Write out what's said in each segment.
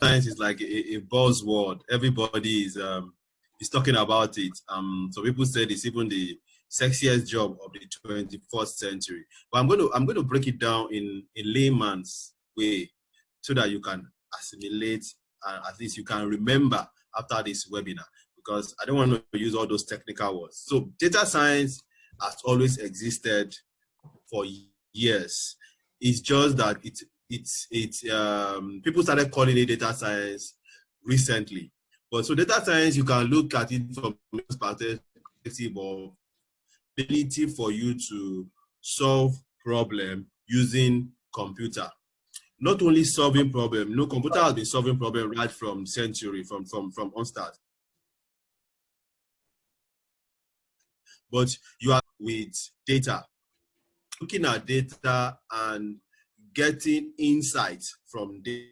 science is like a buzzword. Everybody is talking about it. So people said it's even the sexiest job of the 21st century. But I'm going to break it down in layman's way so that you can assimilate and at least you can remember after this webinar, because I don't want to use all those technical words. So data science has always existed for years. It's just that people started calling it data science recently. But so data science, you can look at it from the perspective of ability for you to solve problem using computer. Not only solving problem, no, computer has been solving problem right from century, from onstart. But you are with data, looking at data and getting insights from data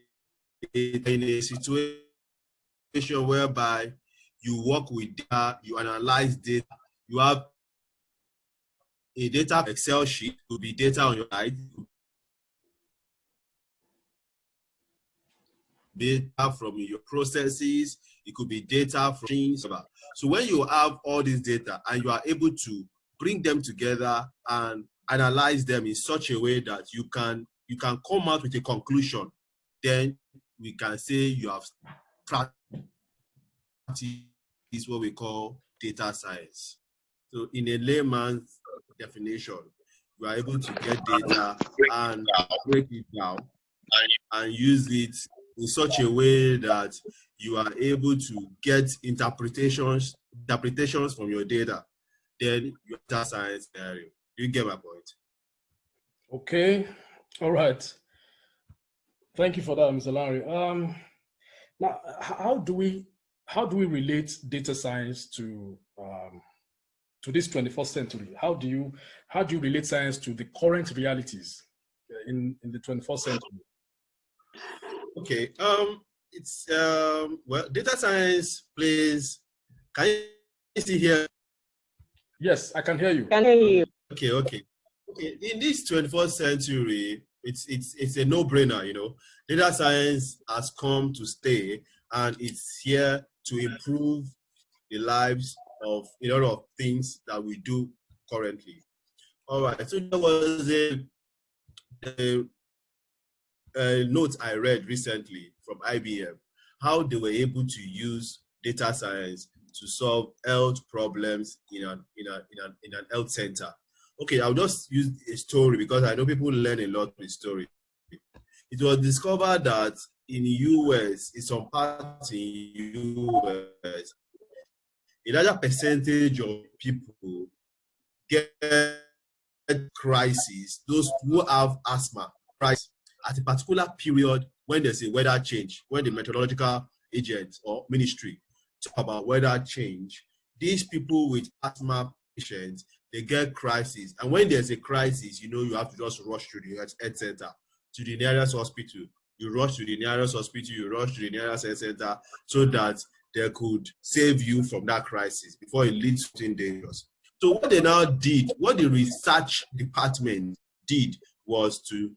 in a situation whereby you work with data, you analyze data, you have a data Excel sheet, it could be data on your side, data from your processes, it could be data from things. So when you have all this data and you are able to bring them together and analyze them in such a way that you can come out with a conclusion, then we can say you have practiced what we call data science. So in a layman's definition, you are able to get data and break it down and use it in such a way that you are able to get interpretations from your data. Then your data science area. You get my point? Okay, all right. Thank you for that, Mr. Larry. Now, how do we relate data science to this 21st century? How do you relate science to the current realities in the 21st century? Okay, it's well, data science plays. Can you see here? Yes, I can hear you. Okay. In this 21st century, it's a no-brainer. You know, data science has come to stay, and it's here to improve the lives of a lot of things that we do currently. All right, so there was a note I read recently from IBM, how they were able to use data science to solve health problems in an health center. Okay, I'll just use a story because I know people learn a lot with story. It was discovered that in the US, in some parts in the US, a larger percentage of people get crises, those who have asthma, crisis, at a particular period when there's a weather change, when the meteorological agent or ministry talk about weather change, these people with asthma patients, they get crisis. And when there's a crisis, you know, you have to just rush to the health center, to the nearest hospital. You rush to the nearest hospital, you rush to the nearest health center so that they could save you from that crisis before it leads to dangerous. So what they now did, what the research department did was to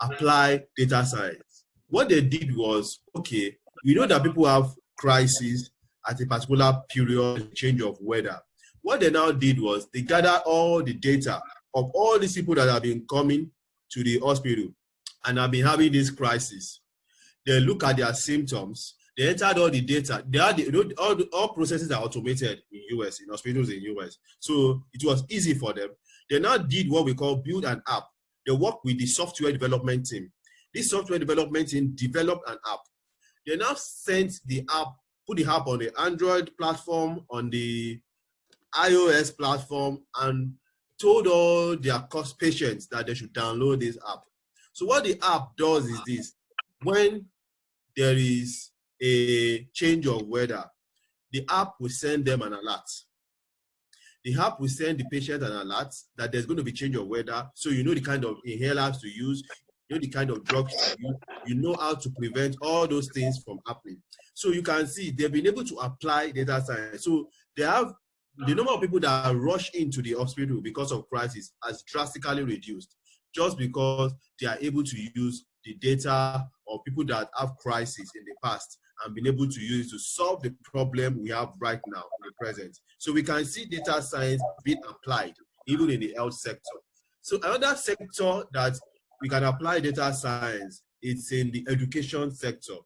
apply data science. What they did was, okay, we know that people have crises at a particular period, change of weather. What they now did was they gathered all the data of all these people that have been coming to the hospital and have been having this crisis. They look at their symptoms. They entered all the data. They had all processes are automated in US, in hospitals in US. So it was easy for them. They now did what we call build an app. They work with the software development team. This software development team developed an app. They now sent the app, put the app on the Android platform, on the iOS platform, and told all their patients that they should download this app. So what the app does is this: when there is a change of weather, the app will send them an alert. The app will send the patient an alert that there's going to be change of weather, so you know the kind of inhalers to use, you know the kind of drugs to use, you know how to prevent all those things from happening. So you can see they've been able to apply data science. So they have the number of people that rush into the hospital because of crisis has drastically reduced, just because they are able to use the data of people that have crises in the past and been able to use to solve the problem we have right now in the present. So we can see data science being applied even in the health sector. So another sector that we can apply data science, it's in the education sector.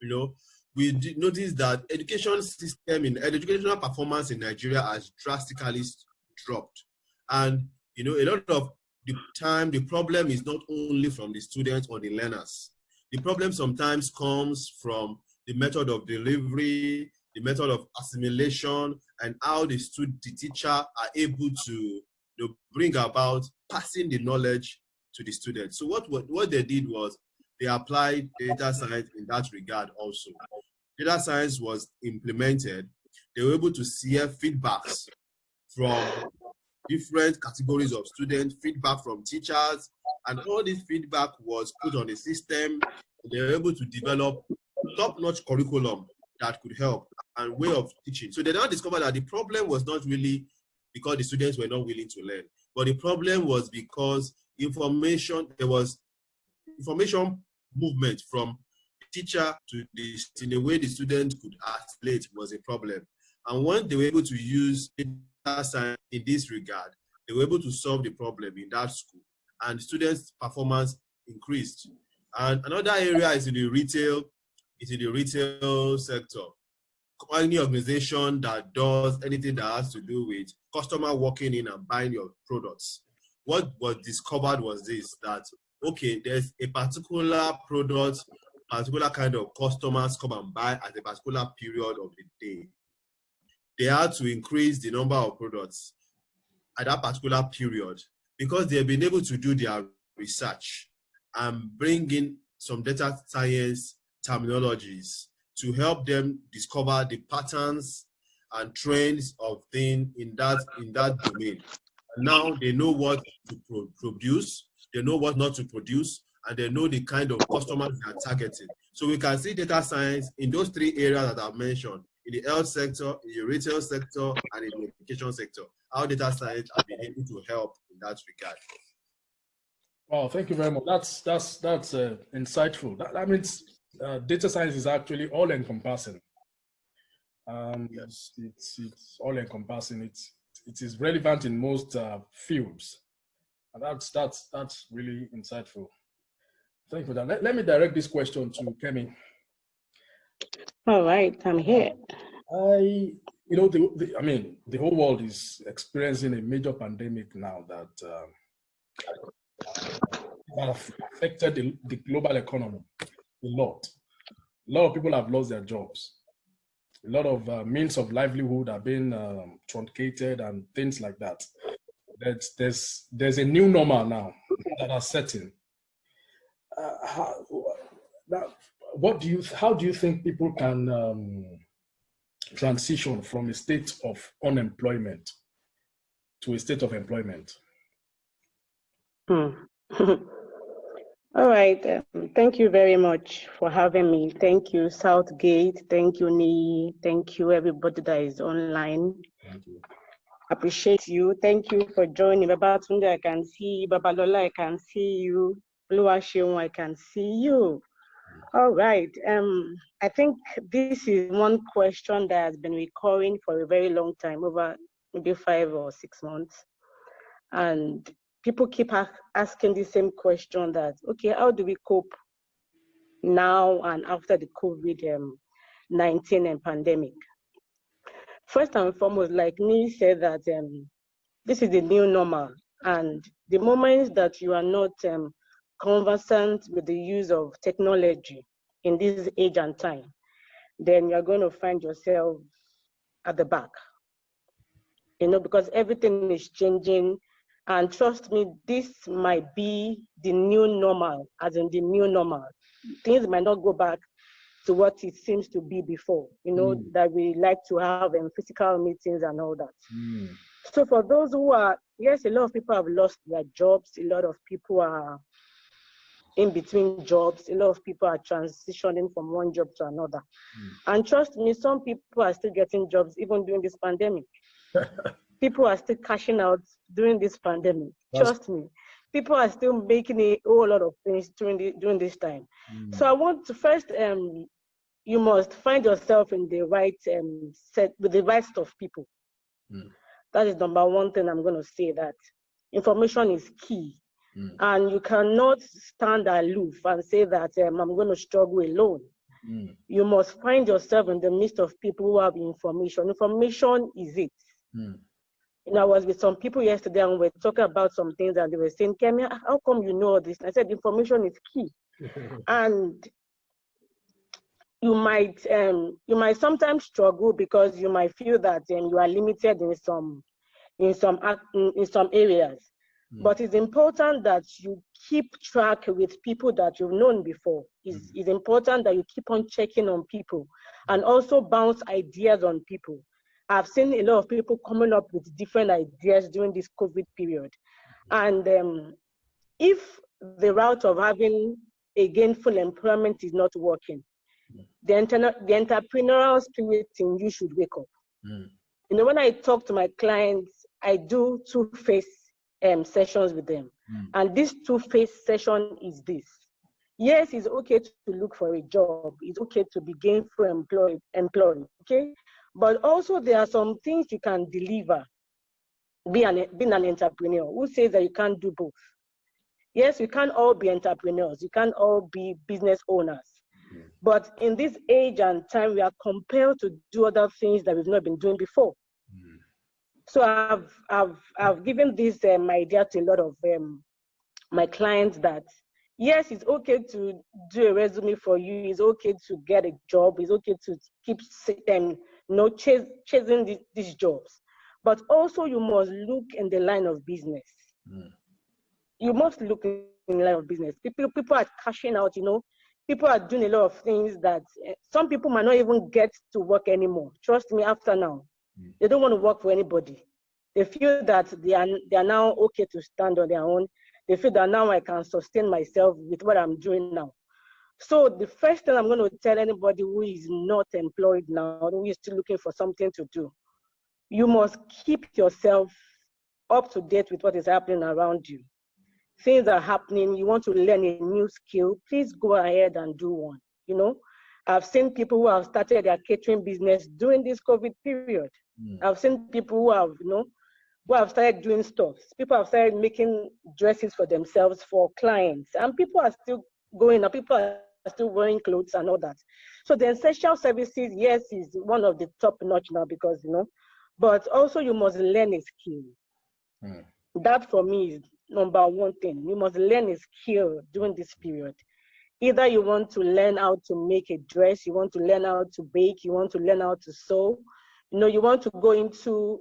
You know, we notice that educational performance in Nigeria has drastically dropped. And, you know, a lot of the time, the problem is not only from the students or the learners. The problem sometimes comes from the method of delivery, the method of assimilation, and how the teacher are able to bring about passing the knowledge to the students. So what they did was they applied data science in that regard also. Data science was implemented. They were able to see feedbacks from different categories of students, feedback from teachers, and all this feedback was put on the system. They were able to develop top-notch curriculum that could help and way of teaching. So they now discovered that the problem was not really because the students were not willing to learn, but the problem was because there was information movement from the teacher to this in a way the students could articulate was a problem. And when they were able to use data science in this regard, they were able to solve the problem in that school, and students' performance increased. And another area is in the retail sector. Any organization that does anything that has to do with customer walking in and buying your products. What was discovered was this, that, okay, there's a particular product, particular kind of customers come and buy at a particular period of the day. They had to increase the number of products at that particular period because they've been able to do their research and bring in some data science terminologies to help them discover the patterns and trends of things in that domain. Now they know what to produce, they know what not to produce, and they know the kind of customers they are targeting. So we can see data science in those three areas that I've mentioned, in the health sector, in the retail sector, and in the education sector. How data science has been able to help in that regard. Wow, thank you very much. That's insightful. That means data science is actually all-encompassing. Yes. It's all-encompassing. It is relevant in most fields, and that's really insightful. Thank you for that. Let me direct this question to Kemi. All right, I'm here. The whole world is experiencing a major pandemic now that have affected the global economy a lot. A lot of people have lost their jobs. A lot of means of livelihood have been truncated and things like that. There's a new normal now that are setting. How do you think people can transition from a state of unemployment to a state of employment? All right. Thank you very much for having me. Thank you, Southgate. Thank you, Nii. Thank you, everybody that is online. Thank you. Appreciate you. Thank you for joining. Babatunde, I can see you. Babalola, I can see you. Luashion, I can see you. All right. I think this is one question that has been recurring for a very long time, over maybe 5 or 6 months. And people keep asking the same question that, okay, how do we cope now and after the COVID-19 and pandemic? First and foremost, like Nii said, that this is the new normal. And the moment that you are not conversant with the use of technology in this age and time, then you're going to find yourself at the back. Because everything is changing. And trust me, this might be the new normal, as in the new normal. Things might not go back to what it seems to be before, that we like to have physical meetings and all that. So for those who are, yes, a lot of people have lost their jobs. A lot of people are in between jobs. A lot of people are transitioning from one job to another. And trust me, some people are still getting jobs even during this pandemic. People are still cashing out during this pandemic. Trust me. people are still making a whole lot of things during this time. So I want to first, you must find yourself in the right set with the right set of people. That is number one thing I'm going to say, that information is key. And you cannot stand aloof and say that I'm going to struggle alone. You must find yourself in the midst of people who have information. Information is it. You know, I was with some people yesterday and we were talking about some things and they were saying, Kemi, how come you know this? And I said, information is key. And you might sometimes struggle because you might feel that you are limited in some areas. But it's important that you keep track with people that you've known before. It's important that you keep on checking on people and also bounce ideas on people. I've seen a lot of people coming up with different ideas during this COVID period. And if the route of having a gainful employment is not working, the entrepreneurial spirit in you should wake up. You know, when I talk to my clients, I do two-phase sessions with them. And this two-phase session is this. Yes, it's okay to look for a job. It's okay to be gainfully employed, okay? But also there are some things you can deliver being an entrepreneur. Who says that you can't do both? Yes, we can't all be entrepreneurs. You can't all be business owners. But in this age and time, we are compelled to do other things that we've not been doing before. So I've given this idea to a lot of my clients that yes, it's okay to do a resume for you. It's okay to get a job. It's okay to keep chasing these jobs. But also you must look in the line of business. You must look in the line of business. People are cashing out, you know. People are doing a lot of things that some people might not even get to work anymore. Trust me, after now. They don't want to work for anybody. They feel that they are now okay to stand on their own. They feel that now I can sustain myself with what I'm doing now. So the first thing I'm going to tell anybody who is not employed now, who is still looking for something to do, you must keep yourself up to date with what is happening around you. Things are happening. You want to learn a new skill, please go ahead and do one. You know, I've seen people who have started their catering business during this COVID period. I've seen people who have, you know, who have started doing stuff. People have started making dresses for themselves, for clients, and people are still going up. People are still wearing clothes and all that. So the essential services, yes, is one of the top notch now because, you know, but also you must learn a skill. That for me is number one thing. You must learn a skill during this period. Either you want to learn how to make a dress, you want to learn how to bake, you want to learn how to sew, you know, you want to go into,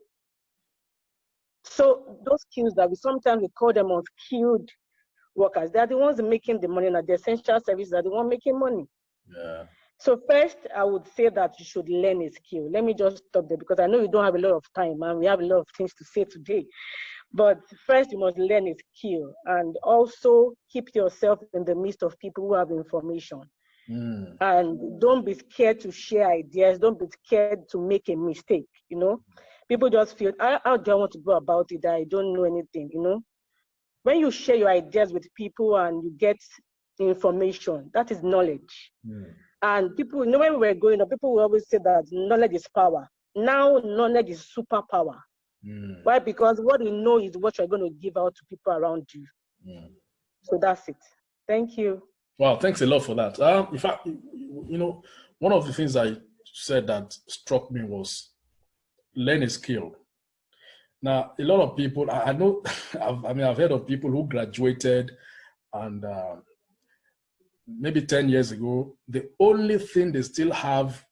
so those skills that we sometimes we call them unskilled workers, they're the ones making the money, now the essential services are the ones making money. So first, I would say that you should learn a skill. Let me just stop there because I know you don't have a lot of time and we have a lot of things to say today. But first, you must learn a skill and also keep yourself in the midst of people who have information. And don't be scared to share ideas. Don't be scared to make a mistake, you know. People just feel, how do I want to go about it? I don't know anything, you know. When you share your ideas with people and you get information, that is knowledge. And people, you know, when we were growing up, people will always say that knowledge is power. Now, knowledge is superpower. Why? Because what you know is what you're going to give out to people around you. So that's it. Thank you. Wow, thanks a lot for that. In fact, you know, one of the things I said that struck me was learn a skill. Now, a lot of people, I know, I've heard of people who graduated and maybe 10 years ago, the only thing they still have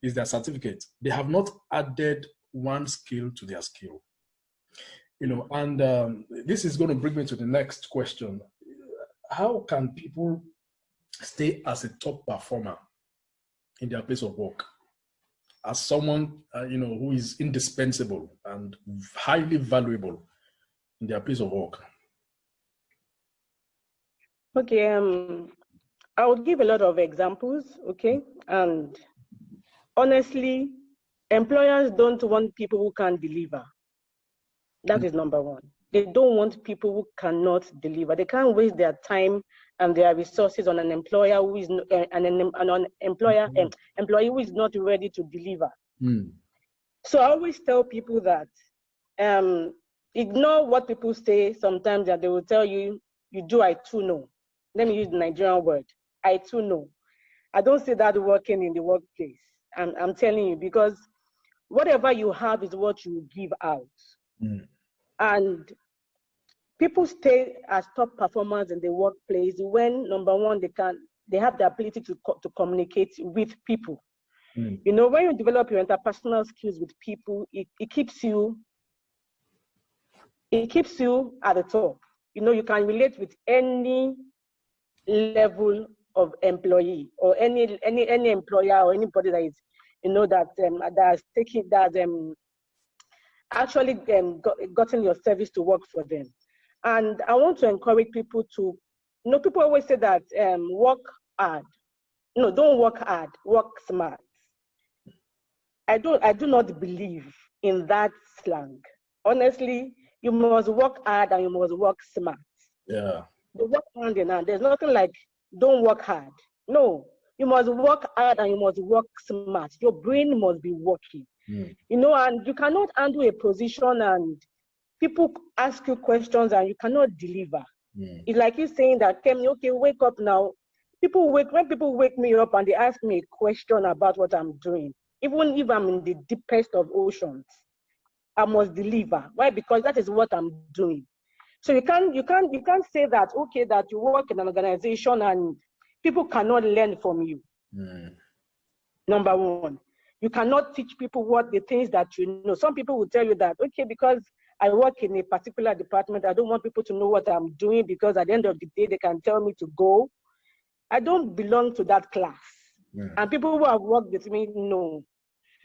is their certificate. They have not added one skill to their skill. You know, and this is going to bring me to the next question. How can people stay as a top performer in their place of work? As someone, you know, who is indispensable and highly valuable in their place of work? Okay, I would give a lot of examples, okay? And honestly, employers don't want people who can't deliver. That is number one. They don't want people who cannot deliver. They can't waste their time and their resources on an employer who is employee who is not ready to deliver. So I always tell people that ignore what people say sometimes, that they will tell you, you do, I too know. Let me use the Nigerian word, I too know. I don't see that working in the workplace. I'm telling you, because whatever you have is what you give out. And people stay as top performers in the workplace when, number one, they have the ability to communicate with people. You know, when you develop your interpersonal skills with people, it keeps you at the top. You know, you can relate with any level of employee or any employer or anybody that is, you know, actually gotten your service to work for them. And I want to encourage people to, you know, people always say that work hard. No, don't work hard, work smart. I do not believe in that slang. Honestly, you must work hard and you must work smart. Yeah. They work hand in hand. There's nothing like don't work hard. No, you must work hard and you must work smart. Your brain must be working. You know, and you cannot handle a position and people ask you questions and you cannot deliver. It's like you saying that, Kemi, okay, wake up now. When people wake me up and they ask me a question about what I'm doing, even if I'm in the deepest of oceans, I must deliver. Why? Because that is what I'm doing. So you can't say that, okay, that you work in an organization and people cannot learn from you. Number one, you cannot teach people what the things that you know. Some people will tell you that, okay, because I work in a particular department, I don't want people to know what I'm doing because at the end of the day, they can tell me to go. I don't belong to that class. And people who have worked with me know.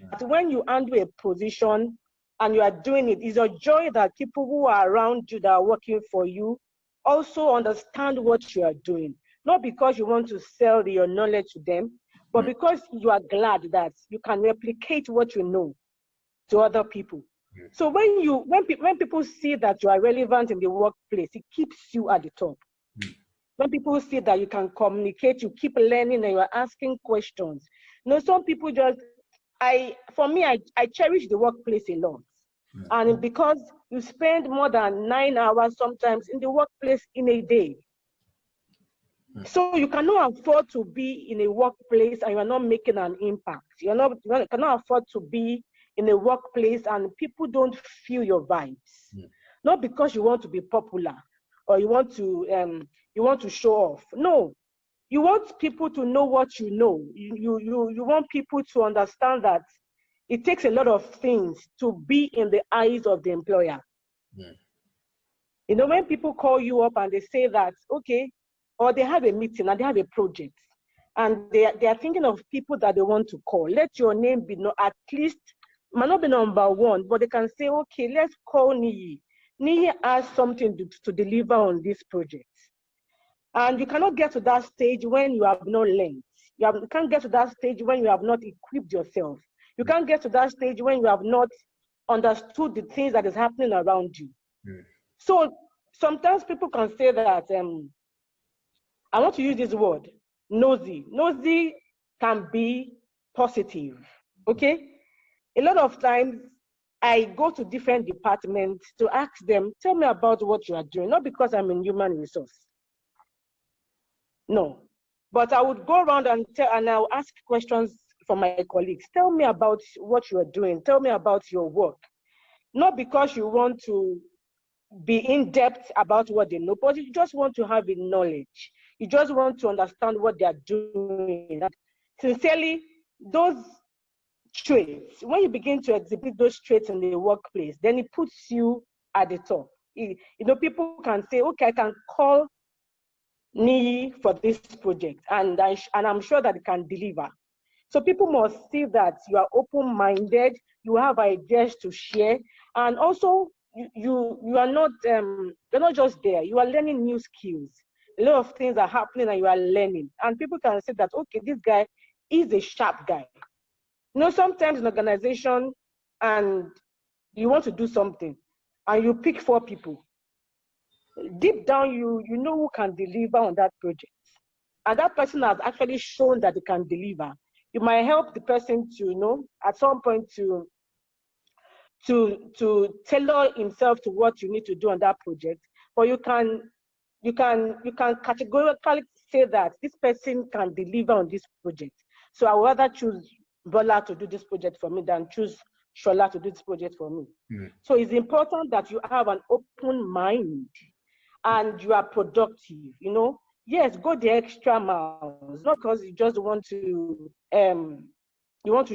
But when you handle a position and you are doing it, it's a joy that people who are around you that are working for you also understand what you are doing. Not because you want to sell your knowledge to them, but because you are glad that you can replicate what you know to other people. So when people see that you are relevant in the workplace, it keeps you at the top. When people see that you can communicate, you keep learning and you are asking questions. You know, some people just, I cherish the workplace a lot. And because you spend more than 9 hours sometimes in the workplace in a day. So you cannot afford to be in a workplace and you are not making an impact. You cannot afford to be in a workplace and people don't feel your vibes. Not because you want to be popular or you want to show off. No, you want people to know what you know. You want people to understand that it takes a lot of things to be in the eyes of the employer. You know, when people call you up and they say that, okay, or they have a meeting and they have a project and they are thinking of people that they want to call. Let your name be at least, might not be number one, but they can say, okay, let's call Niyi. Niyi has something to deliver on this project. And you cannot get to that stage when you have not learned. You can't get to that stage when you have not equipped yourself. You can't get to that stage when you have not understood the things that is happening around you. So sometimes people can say that, I want to use this word, nosy. Nosy can be positive, okay? A lot of times I go to different departments to ask them, tell me about what you are doing, not because I'm in human resource. No, but I would go around and I'll ask questions from my colleagues. Tell me about what you are doing. Tell me about your work. Not because you want to be in depth about what they know, but you just want to have a knowledge. You just want to understand what they are doing. And sincerely, those traits, when you begin to exhibit those traits in the workplace, then it puts you at the top. You know, people can say, okay, I can call Niyi for this project, and I'm sure that it can deliver. So people must see that you are open-minded, you have ideas to share, and also you are not you're not just there. You are learning new skills. A lot of things are happening, and you are learning. And people can say that, okay, this guy is a sharp guy. You know, sometimes in an organization, and you want to do something, and you pick 4 people, deep down, you know who can deliver on that project. And that person has actually shown that they can deliver. You might help the person to, you know, at some point to tailor himself to what you need to do on that project. But you can categorically say that this person can deliver on this project. So I would rather choose Bola to do this project for me than choose Shola to do this project for me. So it's important that you have an open mind and you are productive, you know. Yes, go the extra miles, not because you just want to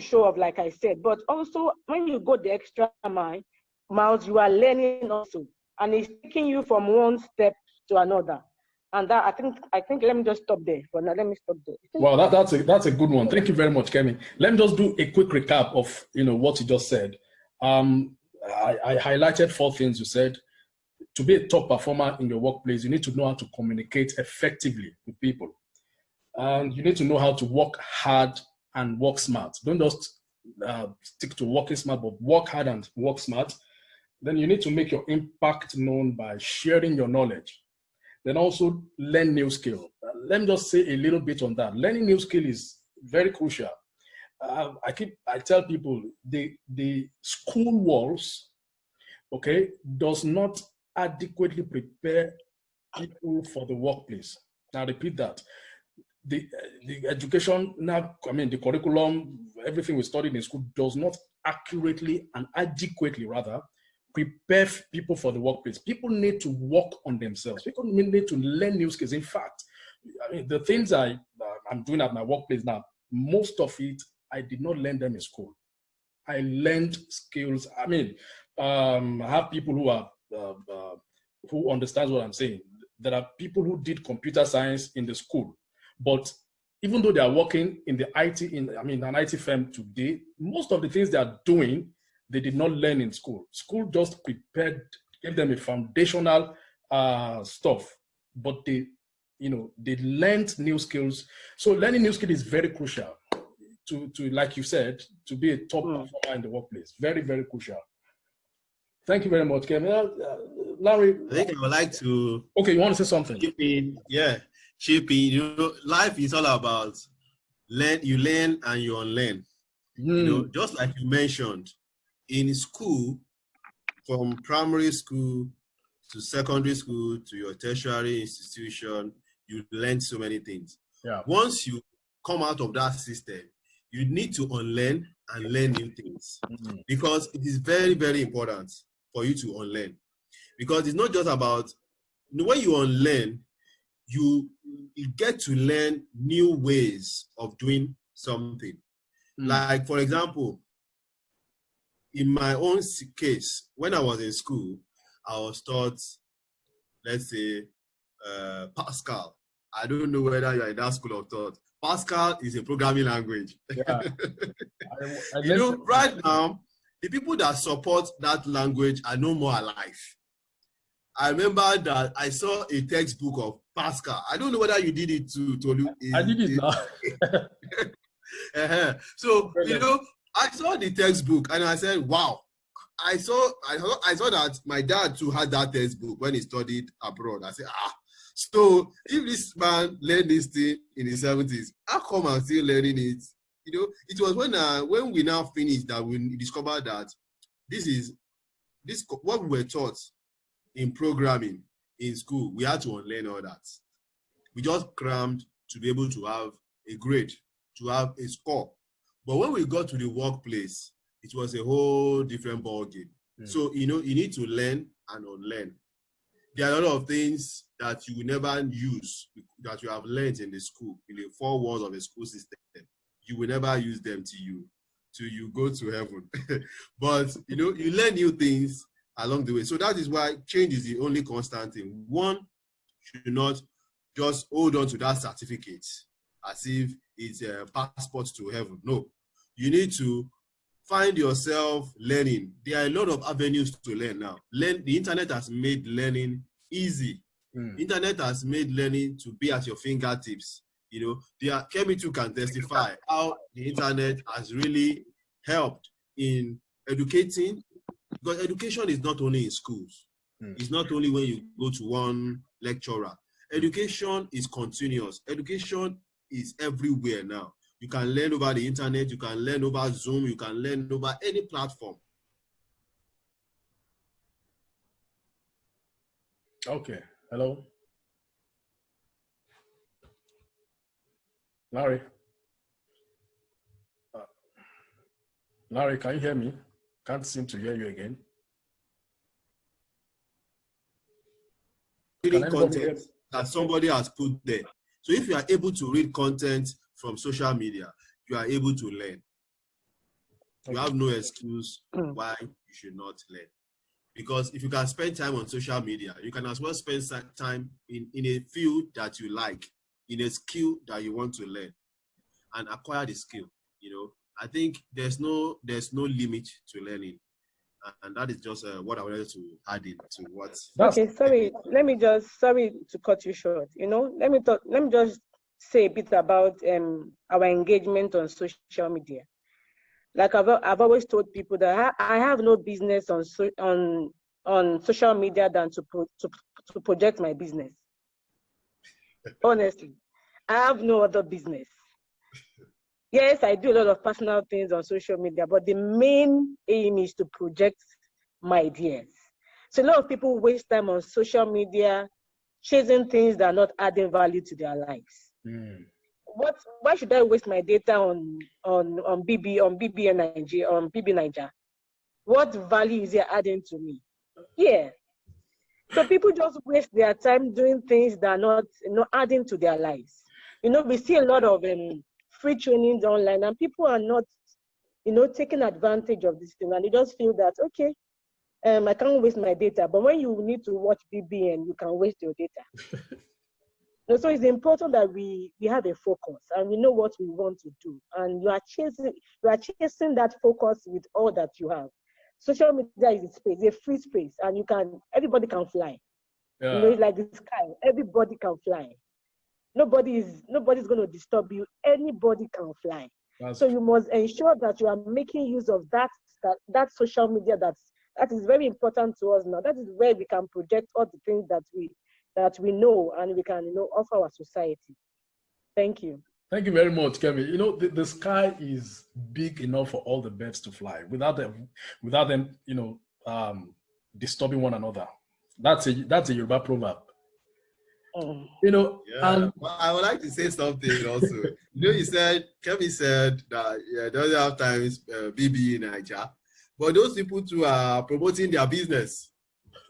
show off, like I said, but also when you go the extra miles, you are learning also, and it's taking you from one step to another. And that I think let me just stop there for now. Let me stop there. Well, that's a good one. Thank you very much, Kemi. Let me just do a quick recap of what you just said. I highlighted 4 things you said. To be a top performer in your workplace, you need to know how to communicate effectively with people. And you need to know how to work hard and work smart. Don't just stick to working smart, but work hard and work smart. Then you need to make your impact known by sharing your knowledge. Then also learn new skill. Let me just say a little bit on that. Learning new skill is very crucial. I tell people the school walls, okay, does not adequately prepare people for the workplace. Now, I repeat that. The education now, the curriculum, everything we studied in school does not accurately and adequately, rather, prepare people for the workplace. People need to work on themselves. People need to learn new skills. In fact, the things I'm doing at my workplace now, most of it, I did not learn them in school. I learned skills. I have people who are who understands what I'm saying. There are people who did computer science in the school, but even though they are working in the IT, an IT firm today, most of the things they are doing, they did not learn in school. School just gave them a foundational stuff, but they learned new skills. So learning new skills is very crucial to like you said, to be a top performer in the workplace. Very, very crucial. Thank you very much, Kevin. Larry, I think I would like to. Okay, you want to say something? Chip in. Life is all about you learn and you unlearn. Just like you mentioned, in school, from primary school to secondary school to your tertiary institution, you learn so many things. Yeah. Once you come out of that system, you need to unlearn and learn new things, because it is very, very important for you to unlearn. Because it's not just about, when you unlearn, you get to learn new ways of doing something. Like, for example, in my own case, when I was in school, I was taught, let's say, Pascal. I don't know whether you're in that school of thought. Pascal is a programming language. Yeah. Right now, the people that support that language are no more alive. I remember that I saw a textbook of Pascal. I don't know whether you did it too, Tolu. I did it now. So, I saw the textbook and I said, wow. I saw that my dad too had that textbook when he studied abroad. I said, so if this man learned this thing in the 70s, how come I'm still learning it? It was when we now finished that we discovered that this what we were taught in programming in school. We had to unlearn all that. We just crammed to be able to have a grade, to have a score. But when we got to the workplace, it was a whole different ballgame. So, you need to learn and unlearn. There are a lot of things that you will never use that you have learned in the school, in the 4 walls of the school system. You will never use them till you go to heaven. But, you learn new things along the way. So that is why change is the only constant thing. One should not just hold on to that certificate as if it's a passport to heaven. No, you need to find yourself learning. There are a lot of avenues to learn now. The internet has made learning easy. The internet has made learning to be at your fingertips. Kemi too can testify how the internet has really helped in educating, because education is not only in schools. It's not only when you go to one lecturer. Education is continuous. Education is everywhere now. You can learn over the internet, you can learn over Zoom, you can learn over any platform. Okay, hello. Larry. Larry, can you hear me? Can't seem to hear you again. Reading content that somebody has put there. So if you are able to read content from social media, you are able to learn. You have no excuse why you should not learn. Because if you can spend time on social media, you can as well spend time in a field that you like, in a skill that you want to learn, and acquire the skill. You know, I think there's no limit to learning, and that is just what I wanted to add in to what. Okay, sorry. Sorry to cut you short. You know, let me just say a bit about our engagement on social media. Like I've always told people that I have no business on social media than to project my business. Honestly, I have no other business. Yes, I do a lot of personal things on social media, but the main aim is to project my ideas. So a lot of people waste time on social media chasing things that are not adding value to their lives. Why should I waste my data on BB Niger? What value is it adding to me? Yeah. So people just waste their time doing things that are not adding to their lives. You know, we see a lot of free trainings online, and people are not, taking advantage of this thing, and they just feel that, okay, I can't waste my data. But when you need to watch BBN, you can waste your data. So it's important that we have a focus and we know what we want to do. And you are chasing that focus with all that you have. Social media is a space, a free space, and everybody can fly. Yeah. It's like the sky. Everybody can fly. Nobody's going to disturb you. Anybody can fly. So you must ensure that you are making use of that social media that is very important to us now. That is where we can project all the things that we know and we can offer our society. Thank you. Thank you very much, Kevin. You know, the sky is big enough for all the birds to fly without them disturbing one another. That's a Yoruba proverb. You know, yeah. Well, I would like to say something also. Kevin said that doesn't have times BB in Nigeria, but those people too are promoting their business.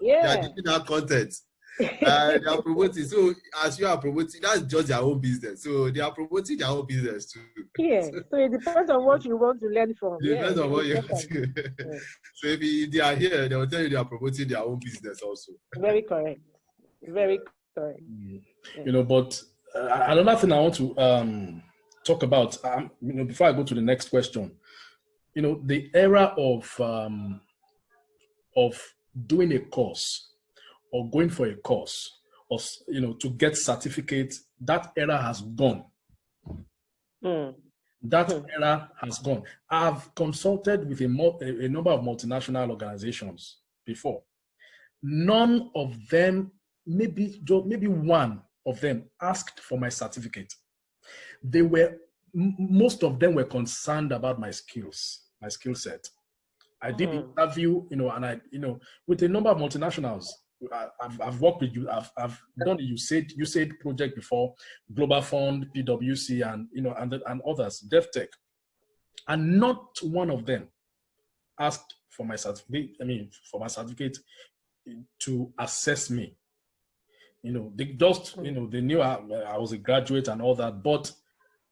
Yeah. They are doing that content. They are promoting. So as you are promoting, that's just their own business. So they are promoting their own business too. Yeah. So it depends on what you want to learn from. It depends on what you want to. Yeah. So if they are here, they will tell you they are promoting their own business also. Very correct. Very correct. You know, but another thing I want to talk about, before I go to the next question, the era of doing a course or going for a course or to get certificates, that era has gone. That era has gone. I've consulted with a number of multinational organizations before. None of them, maybe one of them, asked for my certificate. Most of them were concerned about my skill set. I did interview, and with a number of multinationals. I've worked with you. I've done the USAID project before, Global Fund, PwC, and others, DevTech, and not one of them asked for my certificate. To assess me. They just they knew I was a graduate and all that, but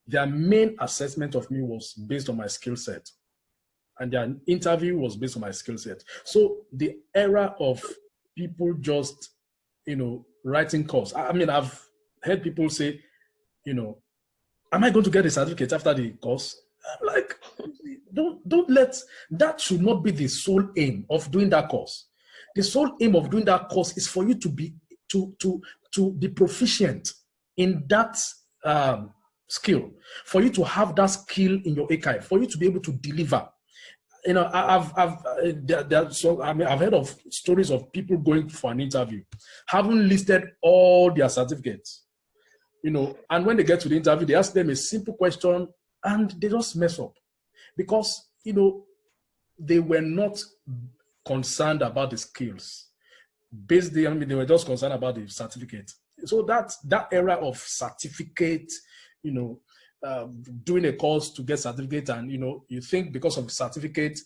their main assessment of me was based on my skill set, and their interview was based on my skill set. So the era of people just, writing course. I've heard people say, am I going to get a certificate after the course? I'm like, don't let, that should not be the sole aim of doing that course. The sole aim of doing that course is for you to be proficient in that skill, for you to have that skill in your archive, for you to be able to deliver. you know, I've heard of stories of people going for an interview, having listed all their certificates, you know, and when they get to the interview, they ask them a simple question and they just mess up because, you know, they were not concerned about the skills. Basically, I mean, they were just concerned about the certificate. So that era of certificate, you know, doing a course to get certificate, and you know, you think because of certificate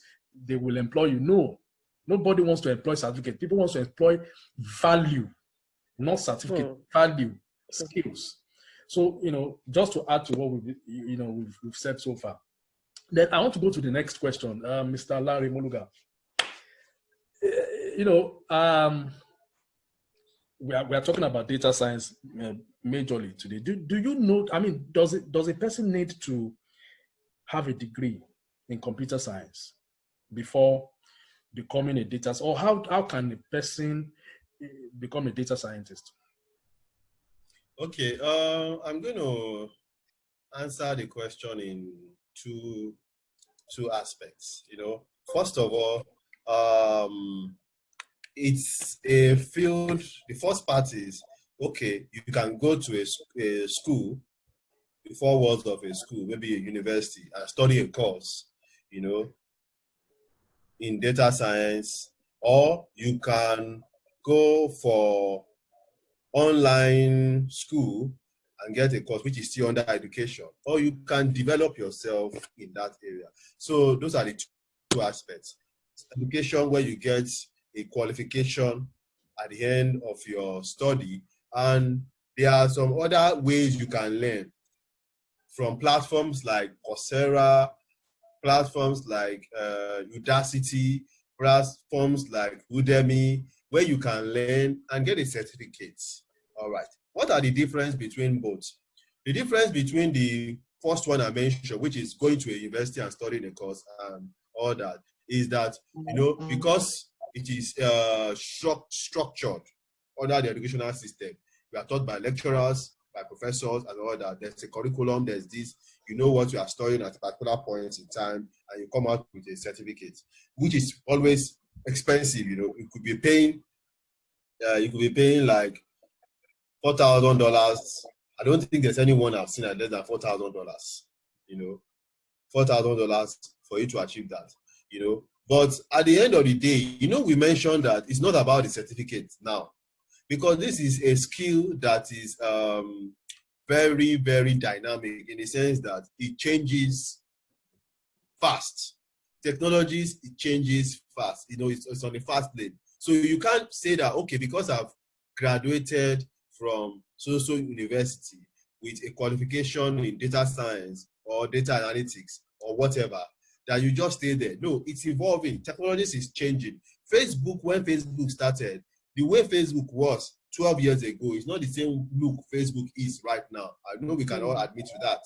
they will employ you. No, nobody wants to employ certificate. People want to employ value, not certificate. Value, skills. So you know, just to add to what we've said so far, then I want to go to the next question, Mr. Larry Moluga. You know, we are talking about data science majorly today. Do you know, I mean, does a person need to have a degree in computer science before becoming a data, or how can a person become a data scientist? Okay, I'm going to answer the question in two aspects. You know, first of all, it's a field. The first part is, okay, you can go to a school, the 4 walls of a school, maybe a university, and study a course, you know, in data science, or you can go for online school and get a course which is still under education, or you can develop yourself in that area. So those are the two aspects. Education, where you get a qualification at the end of your study, and there are some other ways you can learn from platforms like Coursera, platforms like Udacity, platforms like Udemy, where you can learn and get a certificate. All right. What are the difference between both? The difference between the first one I mentioned, which is going to a university and studying a course and all that, is that, you know, because it is structured under the educational system. We are taught by lecturers, by professors, and all that. There's a curriculum, there's this, you know what you are studying at a particular point in time, and you come out with a certificate, which is always expensive. You know, you could be paying like $4,000. I don't think there's anyone I've seen at less than $4,000. You know, $4,000 for you to achieve that. You know, but at the end of the day, you know, we mentioned that it's not about the certificate now, because this is a skill that is very, very dynamic, in the sense that it changes fast. Technologies, it changes fast. You know, it's on a fast lane. So you can't say that, okay, because I've graduated from so university with a qualification in data science or data analytics or whatever, that you just stay there. No, it's evolving. Technologies is changing. Facebook, when Facebook started, the way Facebook was 12 years ago is not the same look Facebook is right now. I know we can all admit to that.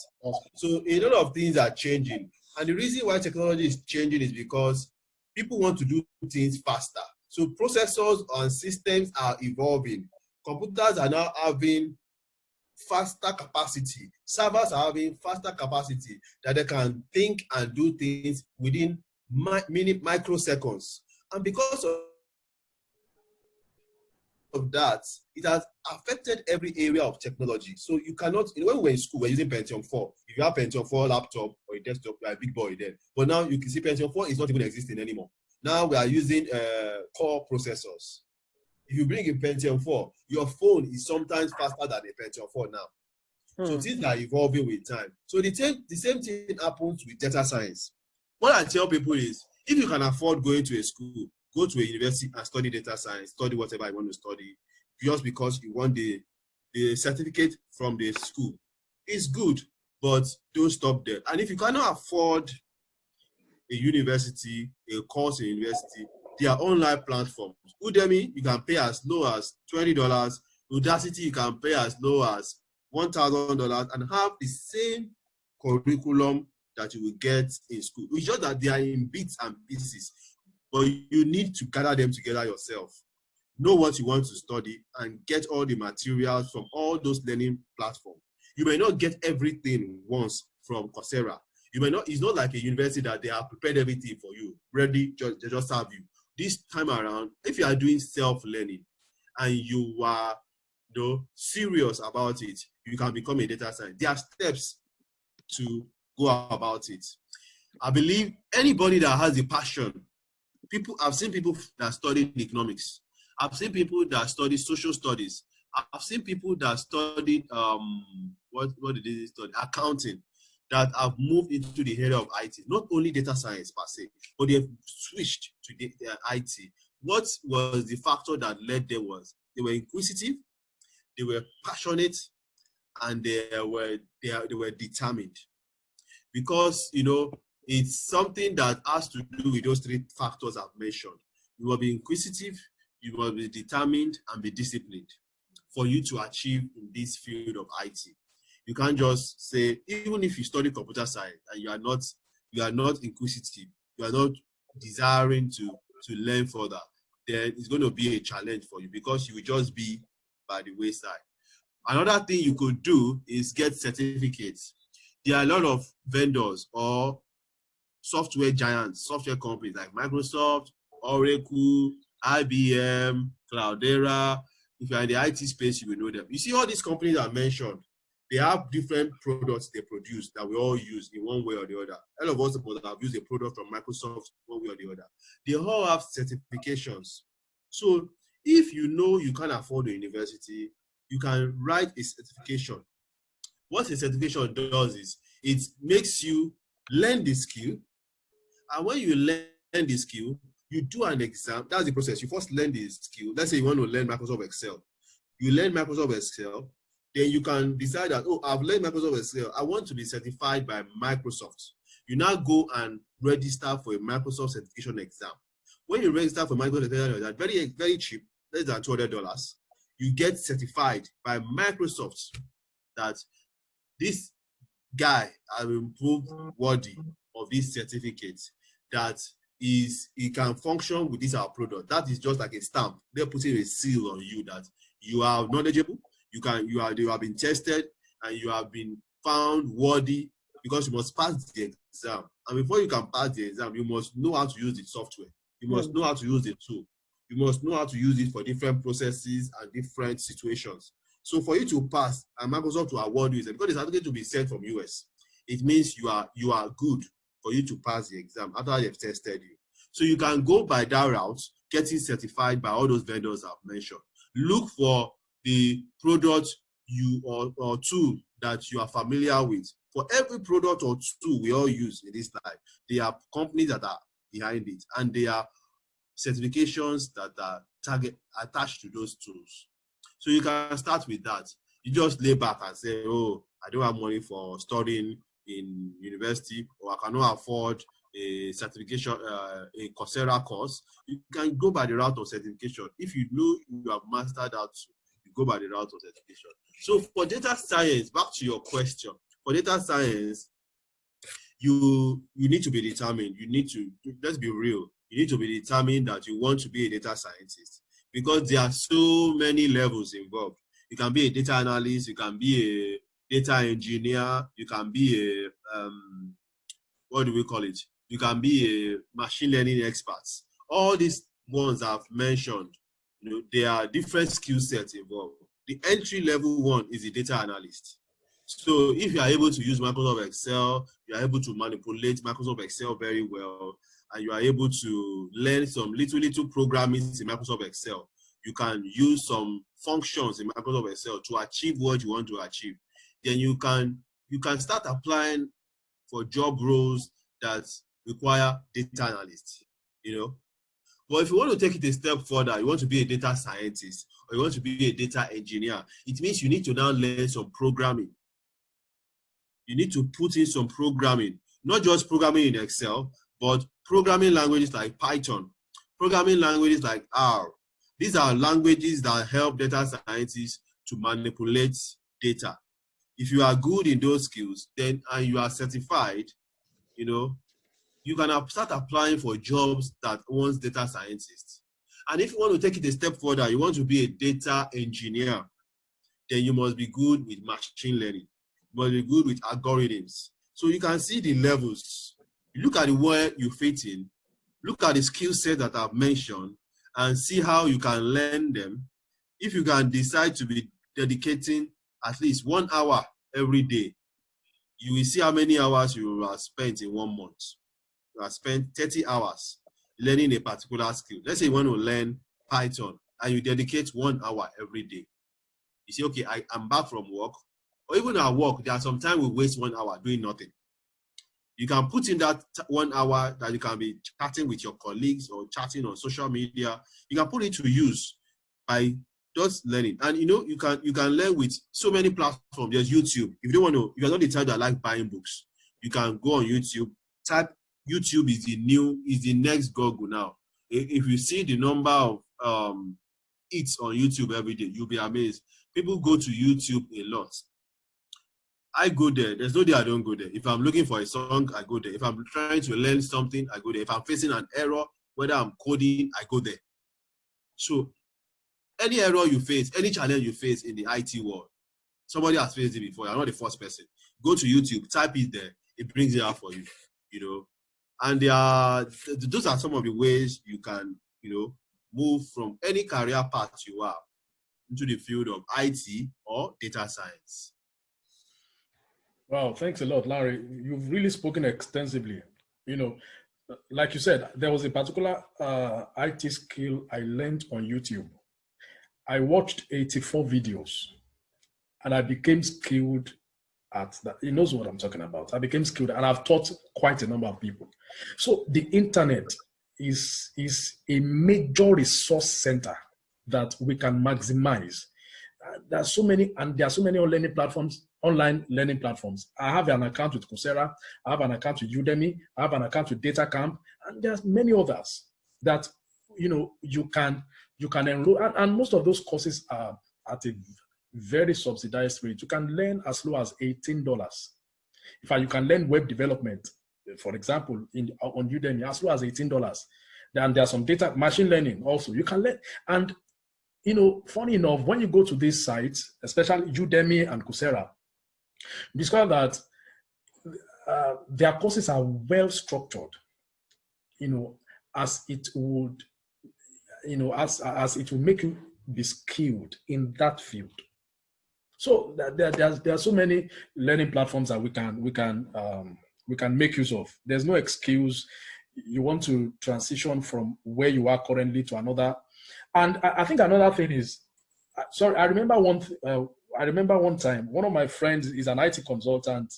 So a lot of things are changing. And the reason why technology is changing is because people want to do things faster. So processors and systems are evolving. Computers are now having faster capacity. Servers are having faster capacity, that they can think and do things within microseconds. And because of that, it has affected every area of technology. So you cannot, you know, when we were in school, we're using Pentium 4. If you have Pentium 4 laptop or a desktop, you're a big boy then. But now you can see Pentium 4 is not even existing anymore. Now we are using core processors. If you bring a Pentium 4, your phone is sometimes faster than a Pentium 4 now. So things are evolving with time. So the same thing happens with data science. What I tell people is, if you can afford going to a school, go to a university and study data science, study whatever you want to study, just because you want the certificate from the school. It's good, but don't stop there. And if you cannot afford a university, a course in university, there are online platforms. Udemy, you can pay as low as $20. Udacity, you can pay as low as $1,000 and have the same curriculum that you will get in school. It's just that they are in bits and pieces, but you need to gather them together yourself. Know what you want to study and get all the materials from all those learning platforms. You may not get everything once from Coursera. You may not, it's not like a university that they have prepared everything for you, ready, they just serve you. This time around, if you are doing self-learning and you are serious about it, you can become a data scientist. There are steps to go about it. I believe anybody that has the passion, I've seen people that studied economics. I've seen people that study social studies. I've seen people that studied what did they study? Accounting, that have moved into the area of IT. Not only data science per se, but they've switched to the IT. What was the factor that led them was they were inquisitive, they were passionate, and they were determined. Because it's something that has to do with those three factors I've mentioned. You will be inquisitive, you will be determined, and be disciplined for you to achieve in this field of IT. You can't just say, even if you study computer science and you are not inquisitive, you are not desiring to learn further, then it's going to be a challenge for you because you will just be by the wayside. Another thing you could do is get certificates. There are a lot of vendors or software giants, software companies like Microsoft, Oracle, IBM, Cloudera. If you're in the IT space, you will know them. You see all these companies I mentioned, they have different products they produce that we all use in one way or the other. All of us have used a product from Microsoft one way or the other. They all have certifications. So if you know you can't afford a university, you can write a certification. What a certification does is it makes you learn the skill. And when you learn the skill, you do an exam. That's the process. You first learn the skill. Let's say you want to learn Microsoft Excel. You learn Microsoft Excel. Then you can decide that, oh, I've learned Microsoft Excel. I want to be certified by Microsoft. You now go and register for a Microsoft certification exam. When you register for Microsoft certification exam, very, very cheap, less than $200, you get certified by Microsoft that this guy has been proved worthy of this certificate, that he can function with this our product. That is just like a stamp. They're putting a seal on you that you are knowledgeable, you have been tested, and you have been found worthy, because you must pass the exam. And before you can pass the exam, you must know how to use the software. You must know how to use the tool. You must know how to use it for different processes and different situations. So for you to pass and Microsoft to award you, because it's certificate to be sent from US, it means you are good for you to pass the exam after they've tested you. So you can go by that route, getting certified by all those vendors I've mentioned. Look for the product or tool that you are familiar with. For every product or tool we all use in this life, there are companies that are behind it, and there are certifications that are attached to those tools. So you can start with that. You just lay back and say, oh, I don't have money for studying in university, or I cannot afford a certification, a Coursera course. You can go by the route of certification. If you know you have mastered that, you go by the route of certification. So for data science, back to your question, for data science, you need to be determined. You need to, let's be real, you need to be determined that you want to be a data scientist, because there are so many levels involved. You can be a data analyst, you can be a data engineer, you can be a, what do we call it? You can be a machine learning expert. All these ones I've mentioned, there are different skill sets involved. The entry level one is a data analyst. So if you are able to use Microsoft Excel, you are able to manipulate Microsoft Excel very well, and you are able to learn some little programming in Microsoft Excel, you can use some functions in Microsoft Excel to achieve what you want to achieve. Then you can start applying for job roles that require data analysts, But if you want to take it a step further, you want to be a data scientist, or you want to be a data engineer, it means you need to now learn some programming. You need to put in some programming, not just programming in Excel, but programming languages like Python, programming languages like R. These are languages that help data scientists to manipulate data. If you are good in those skills, then and you are certified, you can start applying for jobs that wants data scientists. And if you want to take it a step further, you want to be a data engineer, then you must be good with machine learning. You must be good with algorithms. So you can see the levels. You look at the where you fit in, look at the skill set that I've mentioned, and see how you can learn them. If you can decide to be dedicating at least 1 hour every day, you will see how many hours you have spent in 1 month. You have spent 30 hours learning a particular skill. Let's say you want to learn Python and you dedicate 1 hour every day. You say, okay, I'm back from work, or even at work, there are some time we waste 1 hour doing nothing. You can put in that 1 hour that you can be chatting with your colleagues or chatting on social media. You can put it to use by just learning. And you know, you can learn with so many platforms. There's YouTube. If you don't want to, if you're not the type that like buying books, you can go on YouTube, type YouTube is the next Google now. If you see the number of hits on YouTube every day, you'll be amazed. People go to YouTube a lot. I go there. There's no day I don't go there. If I'm looking for a song, I go there. If I'm trying to learn something, I go there. If I'm facing an error, whether I'm coding, I go there. So any error you face, any challenge you face in the IT world, somebody has faced it before. You're not the first person. Go to YouTube, type it there. It brings it out for you, you know. And those are some of the ways you can, you know, move from any career path you have into the field of IT or data science. Wow, thanks a lot, Larry. You've really spoken extensively. You know, like you said, there was a particular IT skill I learned on YouTube. I watched 84 videos and I became skilled at that. He knows what I'm talking about. I became skilled and I've taught quite a number of people. So the internet is a major resource center that we can maximize. There are so many online learning platforms. I have an account with Coursera, I have an account with Udemy, I have an account with DataCamp, and there's many others that, you know, you can enroll, and most of those courses are at a very subsidized rate. You can learn as low as $18. In fact, you can learn web development, for example, on Udemy as low as $18. Then there's some data machine learning also. You can learn, and you know, funny enough, when you go to these sites, especially Udemy and Coursera, discover that their courses are well structured, you know, as it would, you know, as it will make you be skilled in that field. So there are so many learning platforms that we can make use of. There's no excuse. You want to transition from where you are currently to another. And I think another thing is, sorry, I remember one time, one of my friends is an IT consultant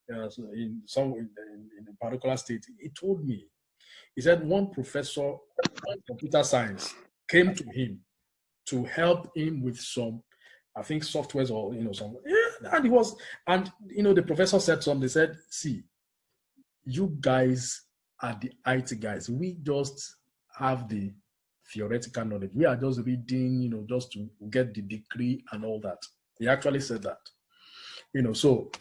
in a particular state. He told me, he said one professor of computer science came to him to help him with some, I think, softwares or, you know, some, and you know, the professor said something. They said, see, you guys are the IT guys. We just have the theoretical knowledge. We are just reading, you know, just to get the degree and all that. He actually said that, you know. So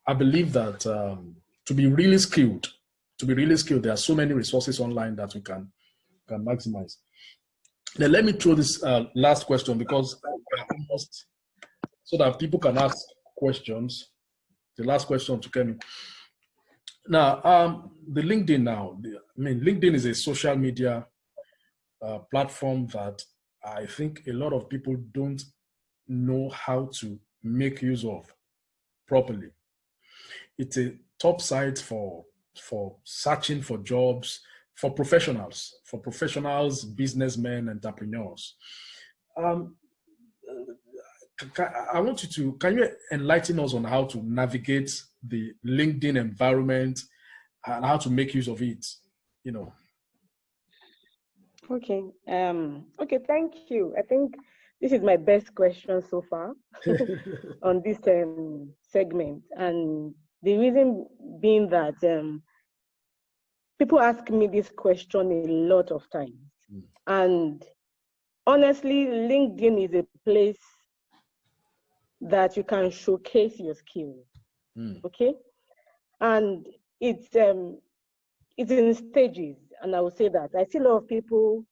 I believe that to be really skilled, there are so many resources online that we can maximize. Now, let me throw this last question, because almost, so that people can ask questions. The last question to Kemi. Now, the LinkedIn now. LinkedIn is a social media platform that I think a lot of people don't know how to make use of properly. It's a top site for searching for jobs, for professionals, businessmen, entrepreneurs. I want you to, can you enlighten us on how to navigate the LinkedIn environment and how to make use of it, you know? Okay. Okay, thank you. I think this is my best question so far on this segment. And the reason being that people ask me this question a lot of times. And honestly, LinkedIn is a place that you can showcase your skills. Okay? And it's in stages. And I will say that I see a lot of people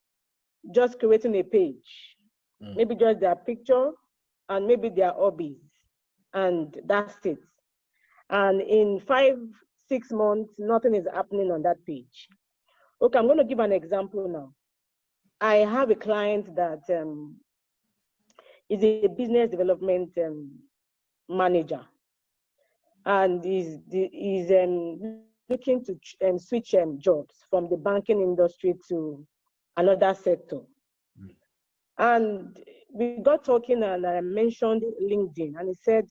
just creating a page, maybe just their picture and maybe their hobbies, and that's it. And in 5-6 months, nothing is happening on that page. Okay, I'm going to give an example now. I have a client that is a business development manager, and is looking to switch jobs from the banking industry to another sector. And we got talking, and I mentioned LinkedIn, and he said,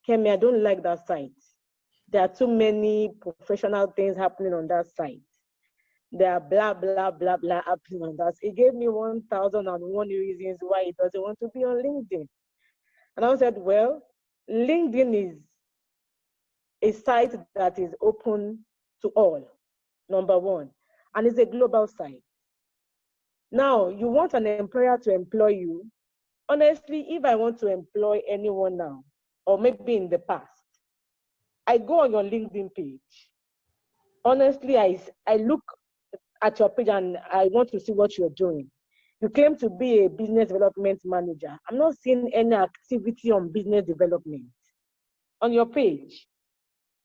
Kemi, I don't like that site. There are too many professional things happening on that site. There are blah, blah, blah, blah happening on that. He gave me 1,001 reasons why he doesn't want to be on LinkedIn. And I said, well, LinkedIn is a site that is open to all, number one, and it's a global site. Now, you want an employer to employ you. Honestly, if I want to employ anyone now, or maybe in the past, I go on your LinkedIn page. Honestly, I look at your page and I want to see what you're doing. You claim to be a business development manager. I'm not seeing any activity on business development on your page.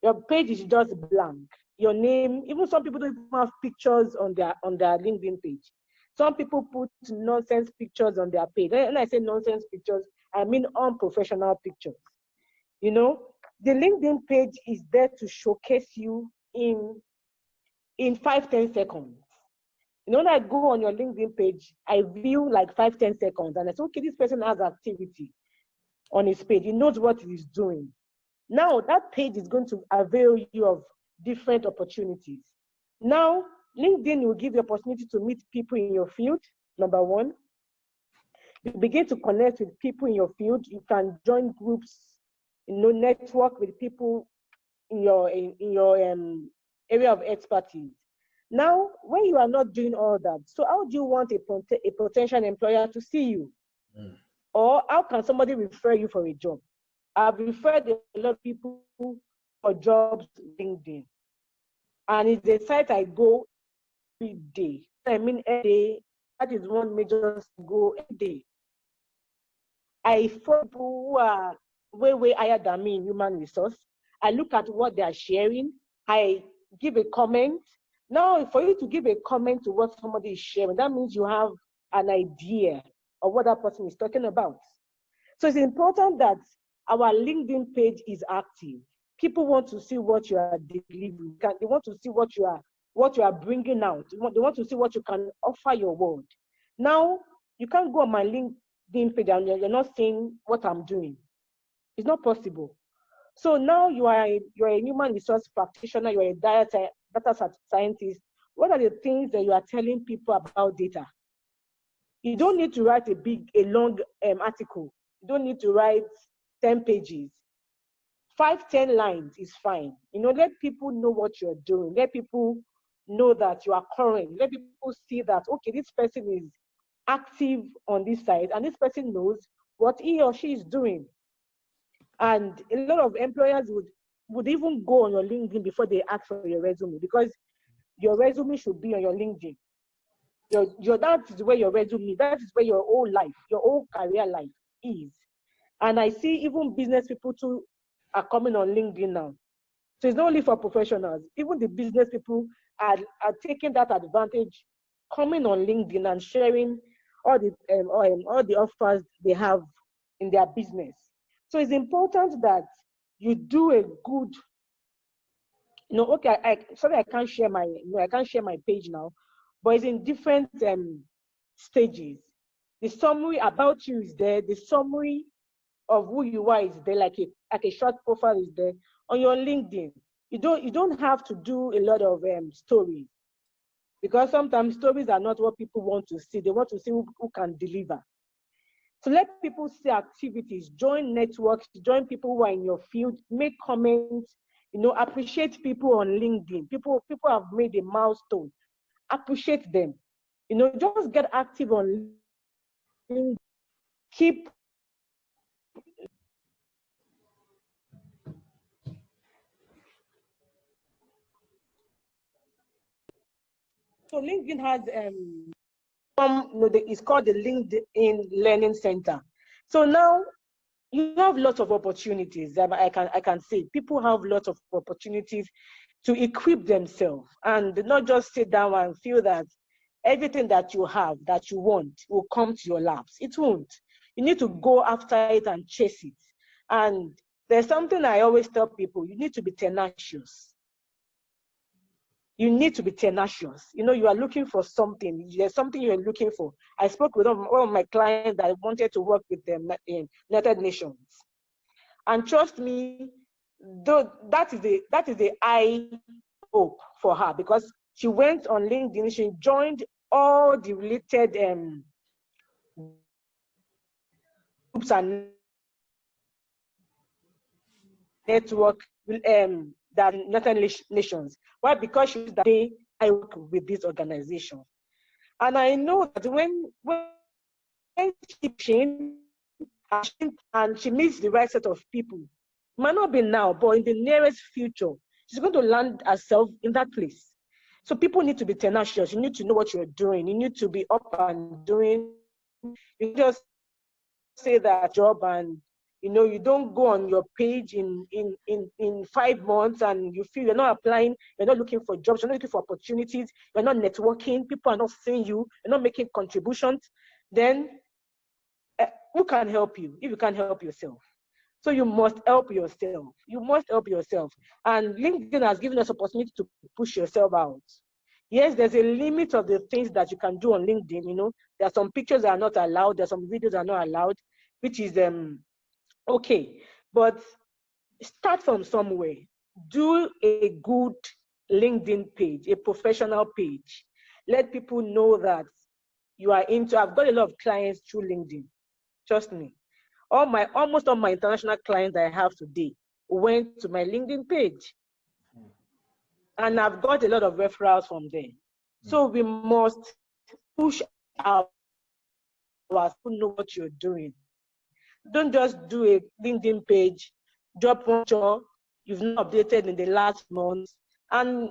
Your page is just blank. Your name, even some people don't even have pictures on their LinkedIn page. Some people put nonsense pictures on their page. When I say nonsense pictures, I mean unprofessional pictures. You know, the LinkedIn page is there to showcase you in 5-10 seconds. You know, when I go on your LinkedIn page, I view like 5-10 seconds, and I say, okay, this person has activity on his page. He knows what he's doing. Now, that page is going to avail you of different opportunities. Now, LinkedIn will give you opportunity to meet people in your field, number one. You begin to connect with people in your field. You can join groups, you know, network with people in your area of expertise. Now, when you are not doing all that, so how do you want a potential employer to see you? Or how can somebody refer you for a job? I've referred a lot of people for jobs LinkedIn. And it's a site I go every day. I mean, every day, that is one major go every day. I follow people who are way higher than me in human resource. I look at what they are sharing. I give a comment. Now, for you to give a comment to what somebody is sharing, that means you have an idea of what that person is talking about. So it's important that our LinkedIn page is active. People want to see what you are delivering. They want to see what you are bringing out. They want to see what you can offer your world. Now, you can't go on my LinkedIn page and you're not seeing what I'm doing. It's not possible. So now you're a human resource practitioner, you're a data scientist. What are the things that you are telling people about data? You don't need to write a long article. You don't need to write 10 pages. 5-10 lines is fine. You know, let people know what you're doing. Let people know that you are current. Let people see that, okay, this person is active on this site and this person knows what he or she is doing. And a lot of employers would even go on your LinkedIn before they ask for your resume, because your resume should be on your LinkedIn. That is where your resume, that is where your whole life, your whole career life is. And I see even business people too are coming on LinkedIn now. So it's not only for professionals, even the business people are taking that advantage, coming on LinkedIn and sharing all the offers they have in their business. So it's important that you do a good, you know, okay, sorry, I can't share my page now, but it's in different stages. The summary about you is there. The summary of who you are is there, like a short profile is there on your LinkedIn. You don't have to do a lot of stories, because sometimes stories are not what people want to see. They want to see who can deliver. So let people see activities, join networks, join people who are in your field, make comments, you know, appreciate people on LinkedIn. People have made a milestone. Appreciate them. You know, just get active on LinkedIn. Keep. So LinkedIn has it's called the LinkedIn Learning Center. So now you have lots of opportunities. I can say people have lots of opportunities to equip themselves and not just sit down and feel that everything that you have, that you want, will come to your laps. It won't. You need to go after it and chase it. And there's something I always tell people: you need to be tenacious. You need to be tenacious. You know, you are looking for something. There's something you're looking for. I spoke with one of my clients that wanted to work with them in United Nations. And trust me, that is the eye hope for her, because she went on LinkedIn, she joined all the related groups and network that United Nations. Why? Because she's that day I work with this organization. And I know that when she changes and she meets the right set of people, might not be now, but in the nearest future, she's going to land herself in that place. So people need to be tenacious. You need to know what you're doing. You need to be up and doing. You just say that job and you don't go on your page in 5 months and you feel you're not applying, you're not looking for jobs, you're not looking for opportunities, you're not networking, people are not seeing you, you're not making contributions, then who can help you if you can't help yourself? So you must help yourself. You must help yourself. And LinkedIn has given us opportunity to push yourself out. Yes, there's a limit of the things that you can do on LinkedIn. There are some pictures that are not allowed, there are some videos that are not allowed, which is okay, but start from somewhere. Do a good LinkedIn page, a professional page. Let people know that you are into. I've got a lot of clients through LinkedIn. Trust me. Almost all my international clients that I have today went to my LinkedIn page. And I've got a lot of referrals from there. So we must push our people know what you're doing. Don't just do a LinkedIn page, drop one job you've not updated in the last month, and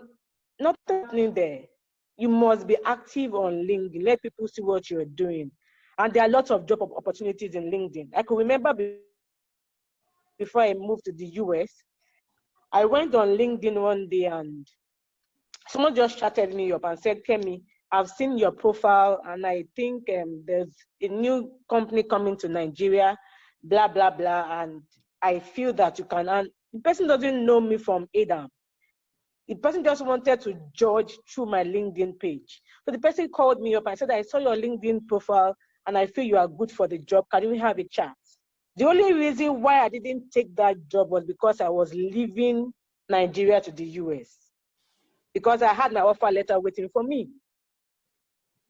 nothing happening there. You must be active on LinkedIn. Let people see what you're doing. And there are lots of job opportunities in LinkedIn. I could remember before I moved to the US, I went on LinkedIn one day and someone just chatted me up and said, Kemi, I've seen your profile and I think there's a new company coming to Nigeria, blah, blah, blah. And I feel that you can, and the person doesn't know me from Adam. The person just wanted to judge through my LinkedIn page. So the person called me up and said, I saw your LinkedIn profile and I feel you are good for the job. Can we have a chat? The only reason why I didn't take that job was because I was leaving Nigeria to the US. Because I had my offer letter waiting for me.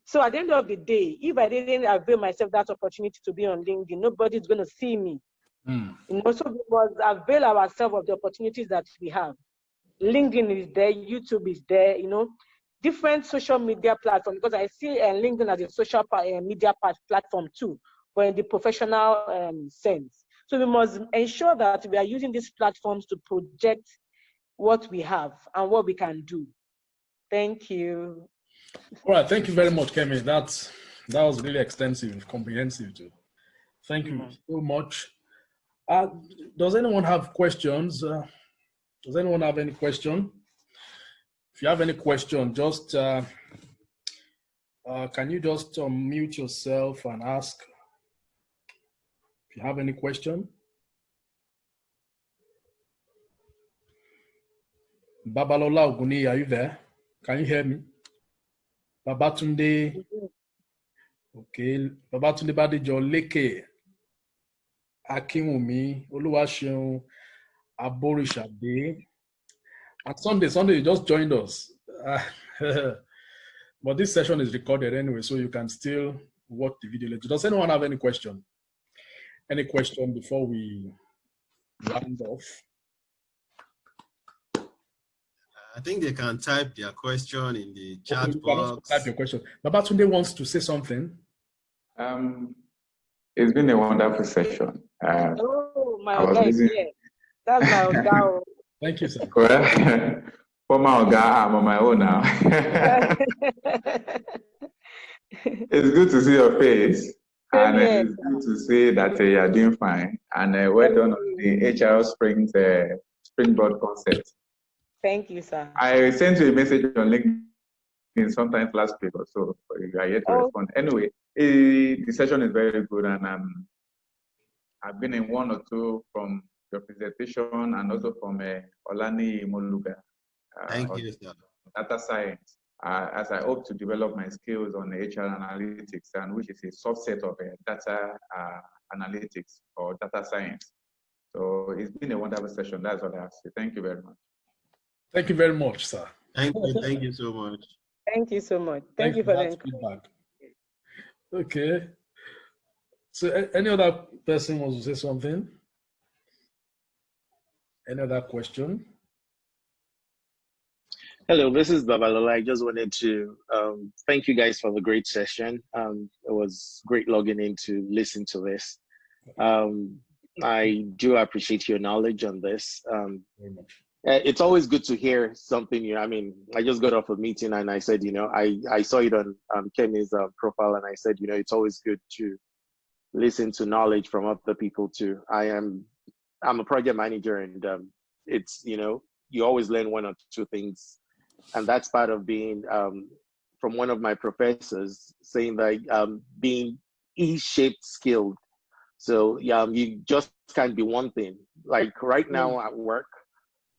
So at the end of the day, if I didn't avail myself that opportunity to be on LinkedIn, nobody's going to see me. So we must avail ourselves of the opportunities that we have. LinkedIn is there, YouTube is there, different social media platforms, because I see LinkedIn as a social media platform too, but in the professional sense. So we must ensure that we are using these platforms to project what we have and what we can do. Thank you. All right, thank you very much, Kemi. That was really extensive, comprehensive too. Thank you so much. Does anyone have questions? Does anyone have any question? If you have any question, just can you just mute yourself and ask if you have any question? Babalola Oguni, are you there? Can you hear me? Babatunde. Okay. Babatunde Badijo Leke. Akinwumi. Oluwaseun. Aborishade. And Sunday, you just joined us. But this session is recorded anyway, so you can still watch the video later. Does anyone have any question? Any question before we round off? I think they can type their question in the chat box. Type your question. Babatunde wants to say something. It's been a wonderful session. Oh, my Oga is here. That's my Oga. Thank you, sir. Well, for my Oga, I'm on my own now. It's good to see your face. And Yes. it's good to say that you are doing fine. And well done on the HR Springboard concept. Thank you, sir. I sent you a message on LinkedIn sometimes last week or so. You are yet to respond. Anyway, the session is very good, and I've been in one or two from your presentation and also from Olani Moluga. Thank you, sir. Data science, as I hope to develop my skills on HR analytics, and which is a subset of data analytics or data science. So it's been a wonderful session. That's what I have to say. Thank you very much. Thank you very much, sir. Thank you so much. Thank you so much. Thank you for that feedback. Okay. So any other person wants to say something? Any other question? Hello, this is Babalola. I just wanted to thank you guys for the great session. It was great logging in to listen to this. I do appreciate your knowledge on this. Very much. It's always good to hear something new. I mean, I just got off a meeting and I said, you know, I saw it on Kemi's profile, and I said, you know, it's always good to listen to knowledge from other people too. I'm a project manager, and it's, you know, you always learn one or two things. And that's part of being, from one of my professors saying that being E-shaped skilled. So yeah, you just can't be one thing. Like right now at work,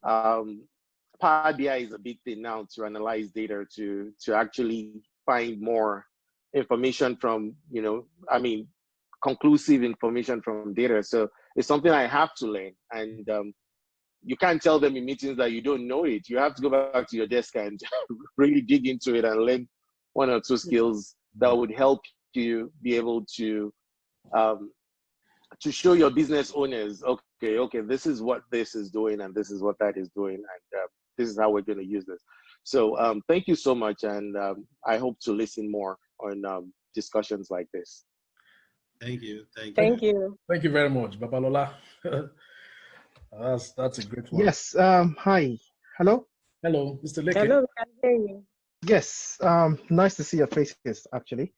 Power BI is a big thing now to analyze data, to actually find more information from, you know, I mean, conclusive information from data. So it's something I have to learn. And you can't tell them in meetings that you don't know it. You have to go back to your desk and really dig into it and learn one or two skills that would help you be able to show your business owners, okay, this is what this is doing, and this is what that is doing, and this is how we're going to use this. So thank you so much, and I hope to listen more on discussions like this. Thank you. Thank you. Thank you very much, Babalola. That's a great one. Yes. Hi. Hello. Hello, Mr. Leke. Hello, we can hear you. Yes. Nice to see your faces, actually.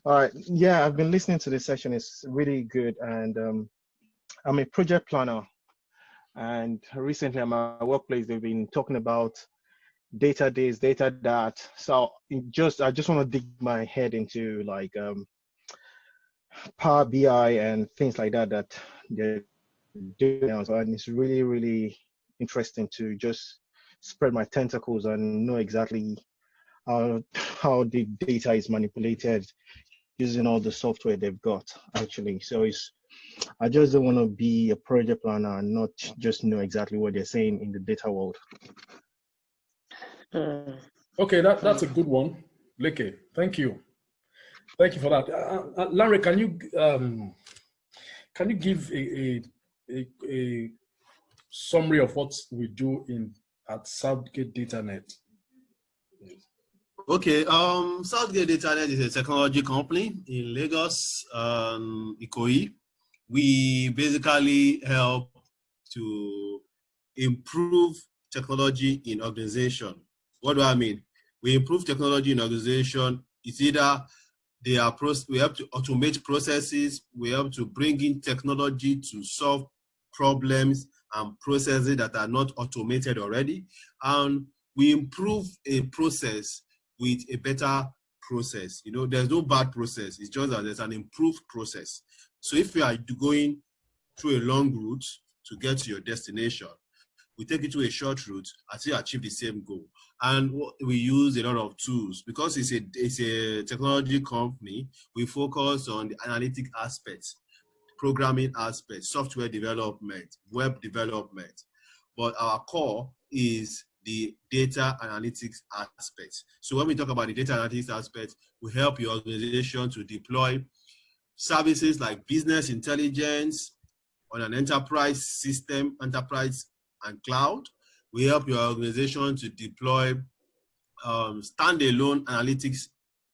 All right. Yeah, I've been listening to this session. It's really good, and I'm a project planner. And recently at my workplace, they've been talking about data this, data that. So I just want to dig my head into like Power BI and things like that they're doing now. So, and it's really, really interesting to just spread my tentacles and know exactly how the data is manipulated using all the software they've got, actually. So I just don't want to be a project planner and not just know exactly what they're saying in the data world. Okay, that's a good one, Leke. Thank you. Thank you for that. Larry, can you give a summary of what we do at Southgate DataNet? Okay, Southgate DataNet is a technology company in Lagos, Ikoyi. We basically help to improve technology in organization. What do I mean? We improve technology in organization. It's either we have to automate processes, we have to bring in technology to solve problems and processes that are not automated already, and we improve a process with a better process. You know, there's no bad process. It's just that there's an improved process. So if you are going through a long route to get to your destination, we take it to a short route until you achieve the same goal. And we use a lot of tools. Because it's a technology company, we focus on the analytic aspects, programming aspects, software development, web development. But our core is the data analytics aspect. So when we talk about the data analytics aspect, we help your organization to deploy services like business intelligence on an enterprise system, enterprise and cloud. We help your organization to deploy standalone analytics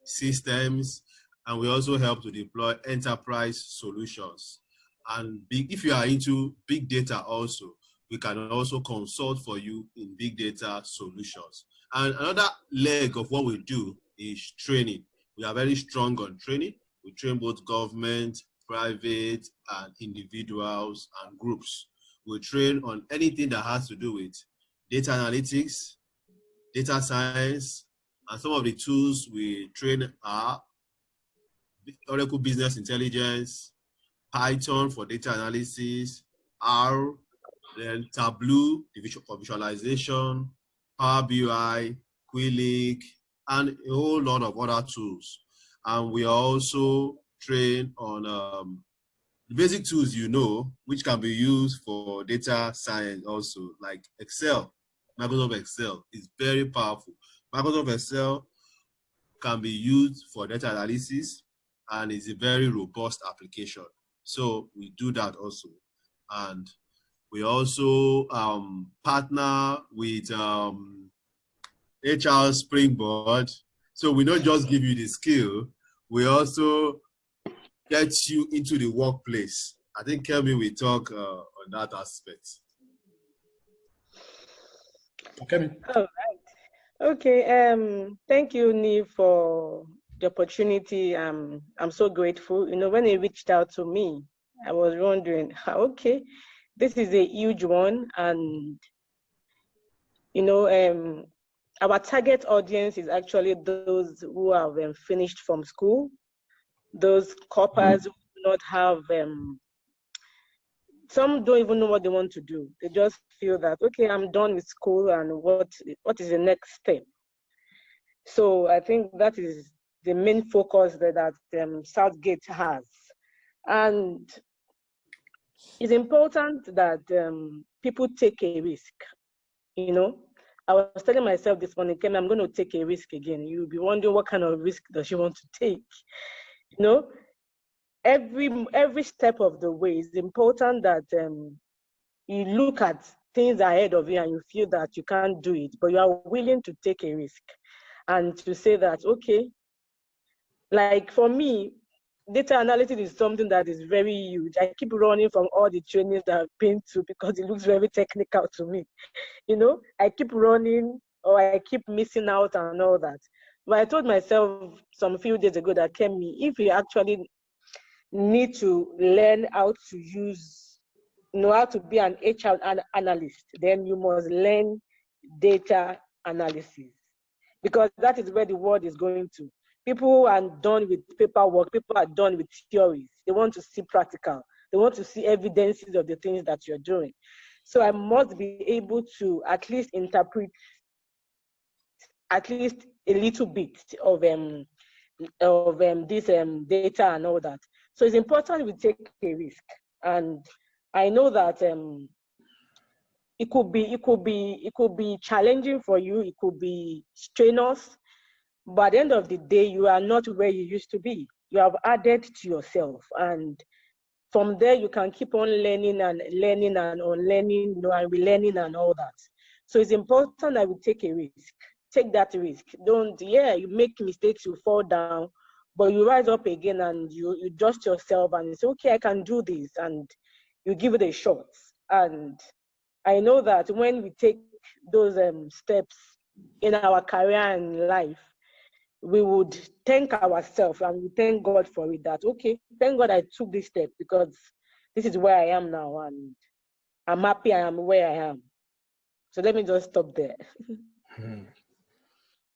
systems, and we also help to deploy enterprise solutions. And if you are into big data also, we can also consult for you in big data solutions. And another leg of what we do is training. We are very strong on training. We train both government, private, and individuals and groups. We train on anything that has to do with data analytics, data science, and some of the tools we train are Oracle Business Intelligence, Python for data analysis, R, then Tableau for visualization, Power BI, Quillic, and a whole lot of other tools. And we also train on the basic tools, which can be used for data science also, like Excel. Microsoft Excel is very powerful. Microsoft Excel can be used for data analysis and is a very robust application. So we do that also. And we also partner with HR Springboard. So we don't just give you the skill, we also get you into the workplace. I think Kelvin will talk on that aspect. Okay. All right. Okay. Thank you, Niv, for the opportunity. I'm so grateful. When he reached out to me, I was wondering, okay, this is a huge one, and our target audience is actually those who have finished from school, those corpers who do not have, some don't even know what they want to do. They just feel that, okay, I'm done with school, and what is the next step? So I think that is the main focus that Southgate has. And it's important that people take a risk. I was telling myself this morning, Kemi, I'm going to take a risk again. You'll be wondering what kind of risk does she want to take? Every step of the way is important that you look at things ahead of you and you feel that you can't do it, but you are willing to take a risk and to say that, okay, like for me, data analytics is something that is very huge. I keep running from all the trainings that I've been to because it looks very technical to me. I keep running or I keep missing out and all that. But I told myself some few days ago that, Kemi, if you actually need to learn how to use, how to be an HR analyst, then you must learn data analysis, because that is where the world is going to. People are done with paperwork. People are done with theories. They want to see practical. They want to see evidences of the things that you're doing. So I must be able to at least interpret at least a little bit of this data and all that. So it's important we take a risk. And I know that it could be challenging for you. It could be strenuous. But at the end of the day, you are not where you used to be. You have added to yourself. And from there, you can keep on learning and unlearning, and relearning and all that. So it's important that we take a risk. Take that risk. You make mistakes, you fall down, but you rise up again and you dust yourself and you say, okay, I can do this. And you give it a shot. And I know that when we take those steps in our career and life, we would thank ourselves and we thank God for it, that, okay, thank God I took this step because this is where I am now and I'm happy I am where I am. So let me just stop there.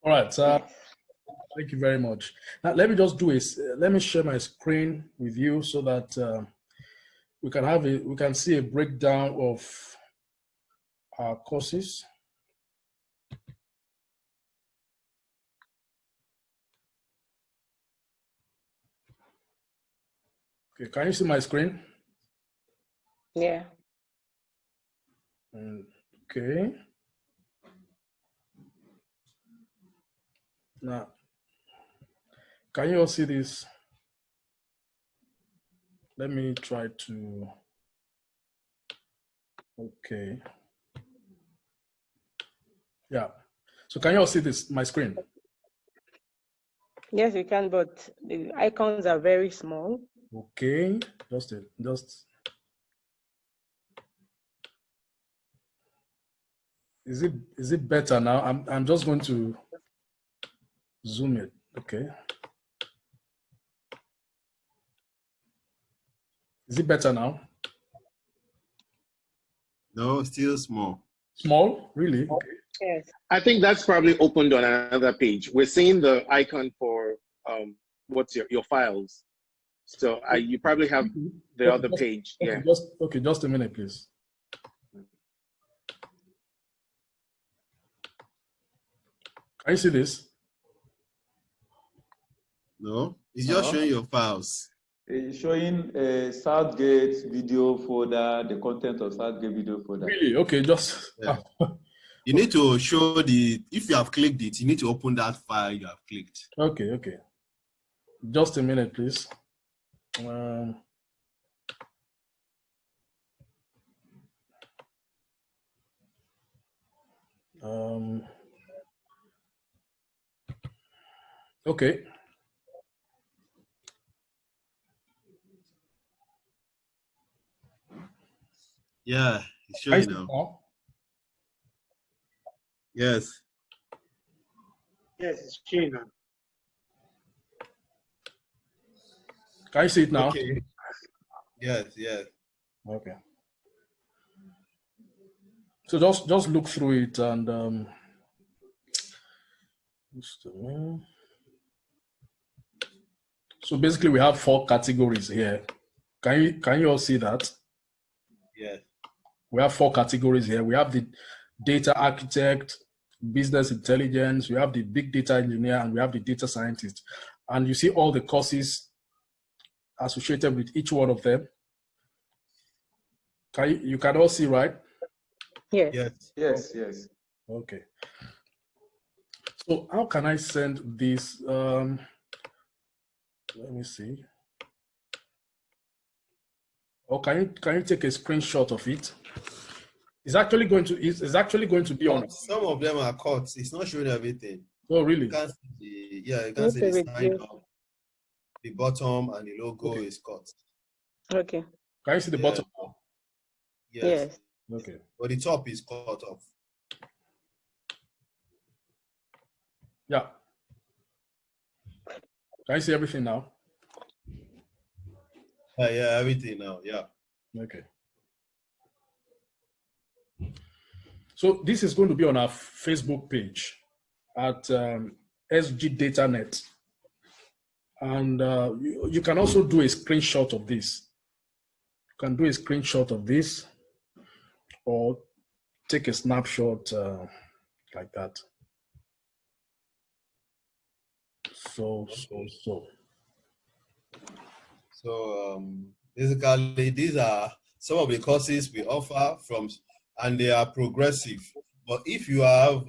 All right. Thank you very much. Now, let me just let me share my screen with you so that we can see a breakdown of our courses. Okay, can you see my screen? Yeah. Okay. Now, can you all see this? Let me try to, okay. Yeah. So can you all see this, my screen? Yes, you can, but the icons are very small. Okay, is it better now? I'm just going to zoom it. Okay. Is it better now? No, still small. Small? Really? Okay. Yes. I think that's probably opened on another page. We're seeing the icon for what's your files. So you probably have the other page. Okay, Yeah. just a minute, please. Can you see this? No, it's just showing your files. It's showing a Southgate video folder, the content of Southgate video folder. Really? Okay, just. Yeah. You need to show if you have clicked it, you need to open that file you have clicked. Okay. Just a minute, please. Okay. Yeah, it's showing now. Yes. Yes, it's showing now. Can you see it now? Okay. Yes. Okay. So just look through it and so basically we have 4 categories here. Can you all see that? Yes. We have 4 categories here. We have the data architect, business intelligence, we have the big data engineer, and we have the data scientist. And you see all the courses associated with each one of them. You can all see, right? Yes. Yes. Okay. So how can I send this? Let me see. Or can you take a screenshot of it? It's actually going to be on. Some of them are cut. It's not showing everything. Oh, really? You can't see you can see the sign up. The bottom and the logo is cut. Okay. Can you see the bottom? Yes. Okay. But the top is cut off. Yeah. Can you see everything now? Yeah, everything now. Yeah. Okay. So this is going to be on our Facebook page at SGDataNet. And you can also do a screenshot of this. You can do a screenshot of this or take a snapshot like that. So. So basically, these are some of the courses we offer and they are progressive. But if you have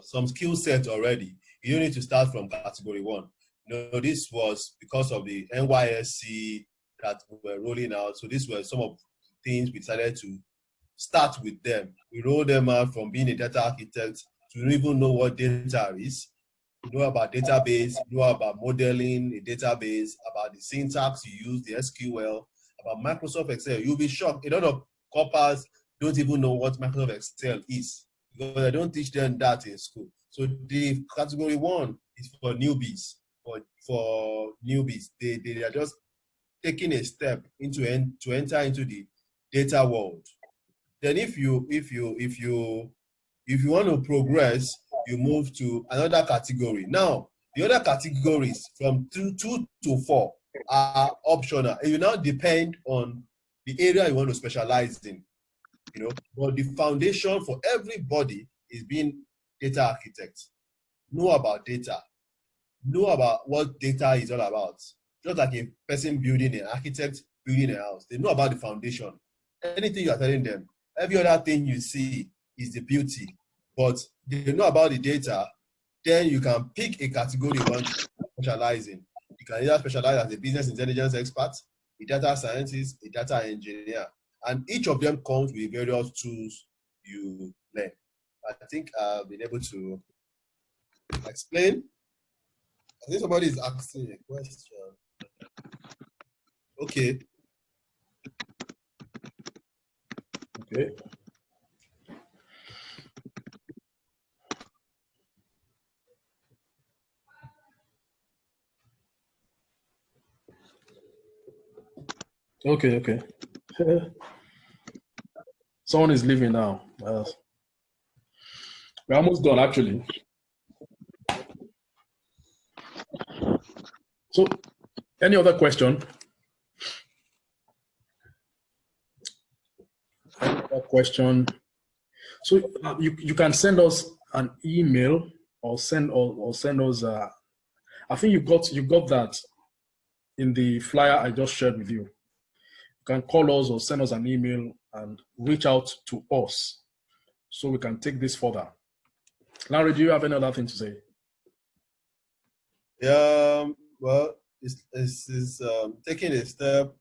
some skill set already, you don't need to start from category 1. This was because of the NYSC that were rolling out. So these were some of the things we decided to start with them. We rolled them out from being a data architect to even know what data is, know about database, know about modeling a database, about the syntax you use, the SQL, about Microsoft Excel. You'll be shocked. A lot of corpers don't even know what Microsoft Excel is because they don't teach them that in school. So the category 1 is for newbies. For newbies, they are just taking a step to enter into the data world. Then if you want to progress, you move to another category. Now, the other categories from 2 to 4 are optional. It will now depend on the area you want to specialize in. But the foundation for everybody is being data architect. Know about data. Know about what data is all about. Just like a person building an architect building a house. They know about the foundation. Anything you are telling them, every other thing you see is the beauty. But they know about the data, then you can pick a category you want to specialize in. You can either specialize as a business intelligence expert, a data scientist, a data engineer. And each of them comes with various tools you learn. I think I've been able to explain. I think somebody is asking a question. Okay. Okay. Okay, okay. Someone is leaving now. We're almost done, actually. So, any other question? Any other question? So you can send us an email or send us. I think you got that in the flyer I just shared with you. You can call us or send us an email and reach out to us so we can take this further. Larry, do you have any other thing to say? Well, it's taking a step,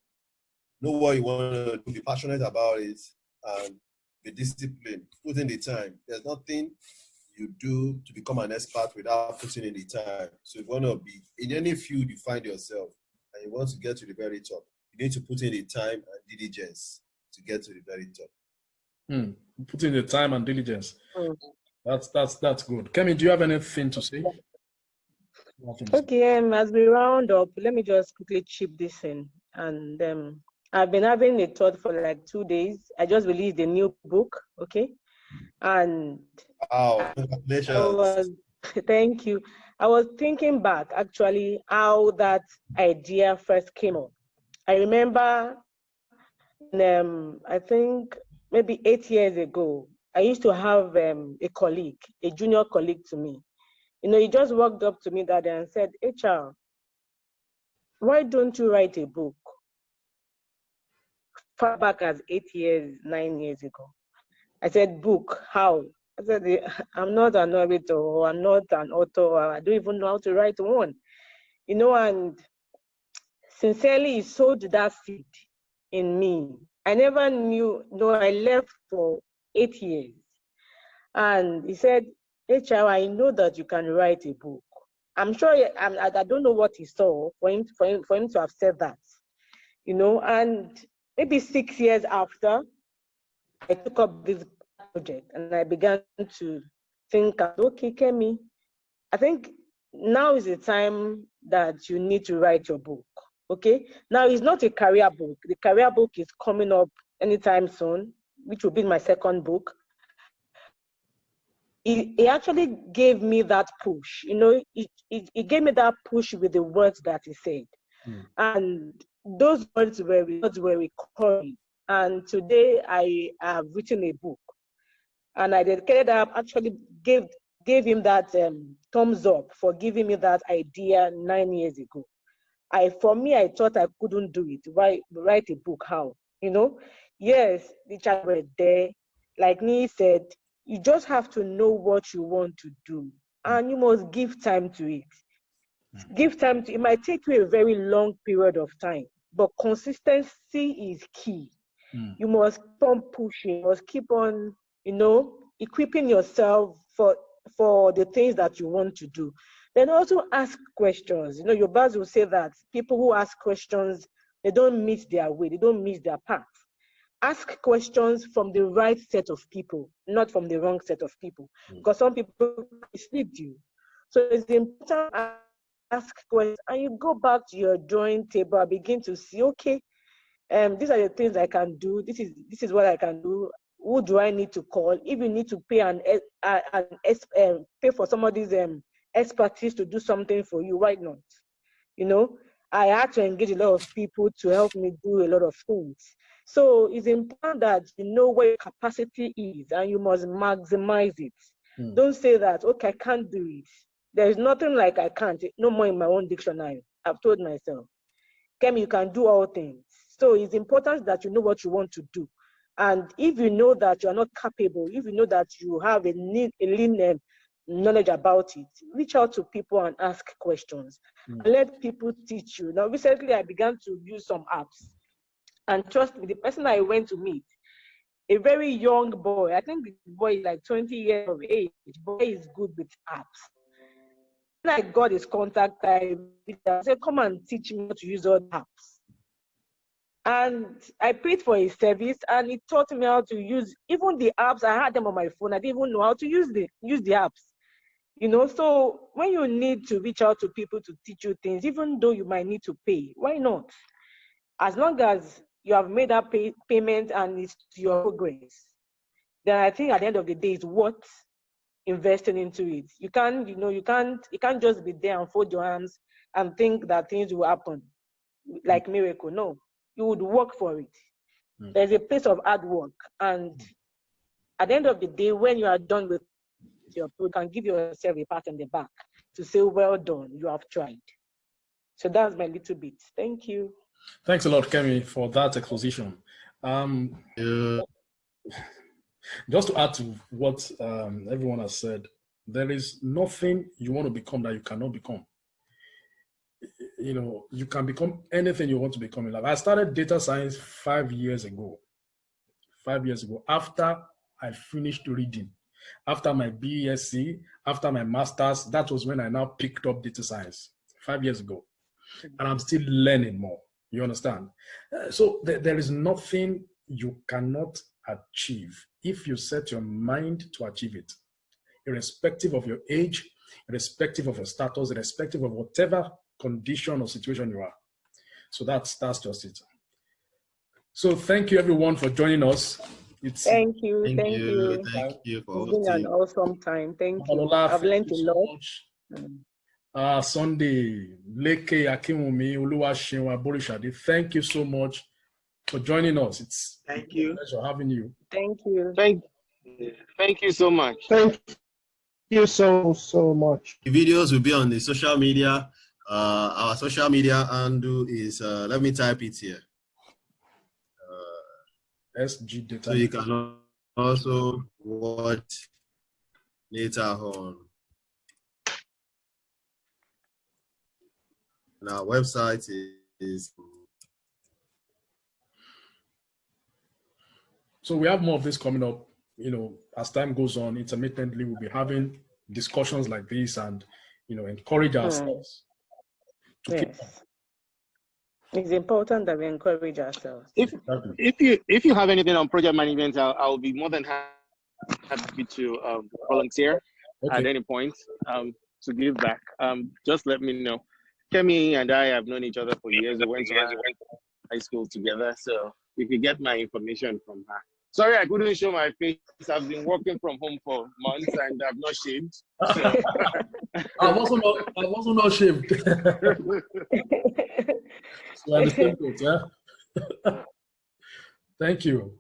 know what you want to do, be passionate about it, and be disciplined, put in the time. There's nothing you do to become an expert without putting in the time. So if you want to be in any field you find yourself and you want to get to the very top, you need to put in the time and diligence to get to the very top. Put in the time and diligence. That's good. Kemi, do you have anything to say? Okay, as we round up, let me just quickly chip this in. And I've been having a thought for like 2 days. I just released a new book, okay? And congratulations. Thank you. I was thinking back actually how that idea first came up. I remember, I think maybe 8 years ago, I used to have a colleague, a junior colleague to me. You know, he just walked up to me that day and said, HR, why don't you write a book? Far back as 8 years, 9 years ago. I said, book, how? I said, I'm not an orator, or I'm not an author, or I don't even know how to write one. You know, and sincerely, he sowed that seed in me. I never knew, I left for 8 years. And he said, HR, I know that you can write a book. I'm sure, I don't know what he saw for him to have said that, you know, and maybe 6 years after, I took up this project and I began to think, okay, Kemi, I think now is the time that you need to write your book, okay? Now, it's not a career book. The career book is coming up anytime soon, which will be my second book. He actually gave me that push, you know, he gave me that push with the words that he said. And those words were recurring. And today I have written a book. And I dedicated that, actually gave him that thumbs up for giving me that idea 9 years ago. For me, I thought I couldn't do it. Write a book, how? You know? Yes, the child were there. Like Nee said, you just have to know what you want to do. And you must give time to it. Give time to it. Might take you a very long period of time, but consistency is key. You must keep on pushing, you must keep on, you know, equipping yourself for the things that you want to do. Then also ask questions. You know, your boss will say that people who ask questions, they don't miss their way, they don't miss their path. Ask questions from the right set of people, not from the wrong set of people, because some people mislead you. So it's important to ask questions, and you go back to your drawing table and begin to see, okay, these are the things I can do. This is what I can do. Who do I need to call? If you need to pay pay for somebody's expertise to do something for you, why not? You know, I had to engage a lot of people to help me do a lot of things. So it's important that you know where your capacity is and you must maximize it. Don't say that, okay, I can't do it. There's nothing like I can't, no more in my own dictionary. I've told myself, Kemi, you can do all things. So it's important that you know what you want to do. And if you know that you are not capable, if you know that you have a lean knowledge about it, reach out to people and ask questions. And let people teach you. Now, recently I began to use some apps. And trust me, the person I went to meet, a very young boy, I think the boy is like 20 years of age, boy is good with apps. When I got his contact, I said, come and teach me how to use all the apps. And I paid for his service, and he taught me how to use even the apps. I had them on my phone. I didn't even know how to use the apps. You know, so when you need to reach out to people to teach you things, even though you might need to pay, why not? As long as you have made that payment and it's your progress, then I think at the end of the day, it's worth investing into it. You can't, you can't just be there and fold your arms and think that things will happen like miracle. No, you would work for it. There's a place of hard work, and at the end of the day, when you are done with your project, you can give yourself a pat on the back to say, well done, you have tried. So that's my little bit. Thank you. Thanks a lot, Kemi, for that exposition. Just to add to what everyone has said, there is nothing you want to become that you cannot become. You can become anything you want to become in life. I started data science 5 years ago. 5 years ago, after I finished reading, after my BSc, after my master's, that was when I now picked up data science 5 years ago. And I'm still learning more. You understand? So there is nothing you cannot achieve if you set your mind to achieve it, irrespective of your age, irrespective of your status, irrespective of whatever condition or situation you are. So that's just it. So thank you everyone for joining us. Thank you for it's been an awesome time. Thank you. I've learned a lot. Sunday, Leke Akimumi, Oluwaseun Aborishade, thank you so much for joining us. It's a pleasure having you. Thank you. Thank you so much. Thank you so much. The videos will be on the social media. Our social media handle is, let me type it here. SG Data. So you can also watch later on. And our website is. So we have more of this coming up. As time goes on, intermittently we'll be having discussions like this and encourage ourselves to keep on. It's important that we encourage ourselves. If you have anything on project management, I'll be more than happy to volunteer at any point to give back. Just let me know. Kemi and I have known each other for years. We went to high school together, so you can get my information from her. Sorry, I couldn't show my face. I've been working from home for months and I've not shaved. So. I wasn't not shaved. So I understand it, yeah. Thank you.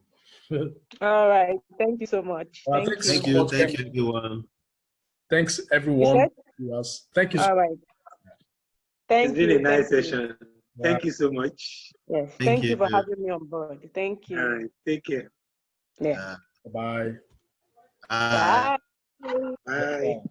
All right. Thank you so much. Thank you, everyone. Thanks, everyone. Thank you. All right. Thank you. It's been a nice session. Thank you so much. Yes. Thank you for having me on board. Thank you. All right. Take care. Yeah. Bye. Bye. Bye.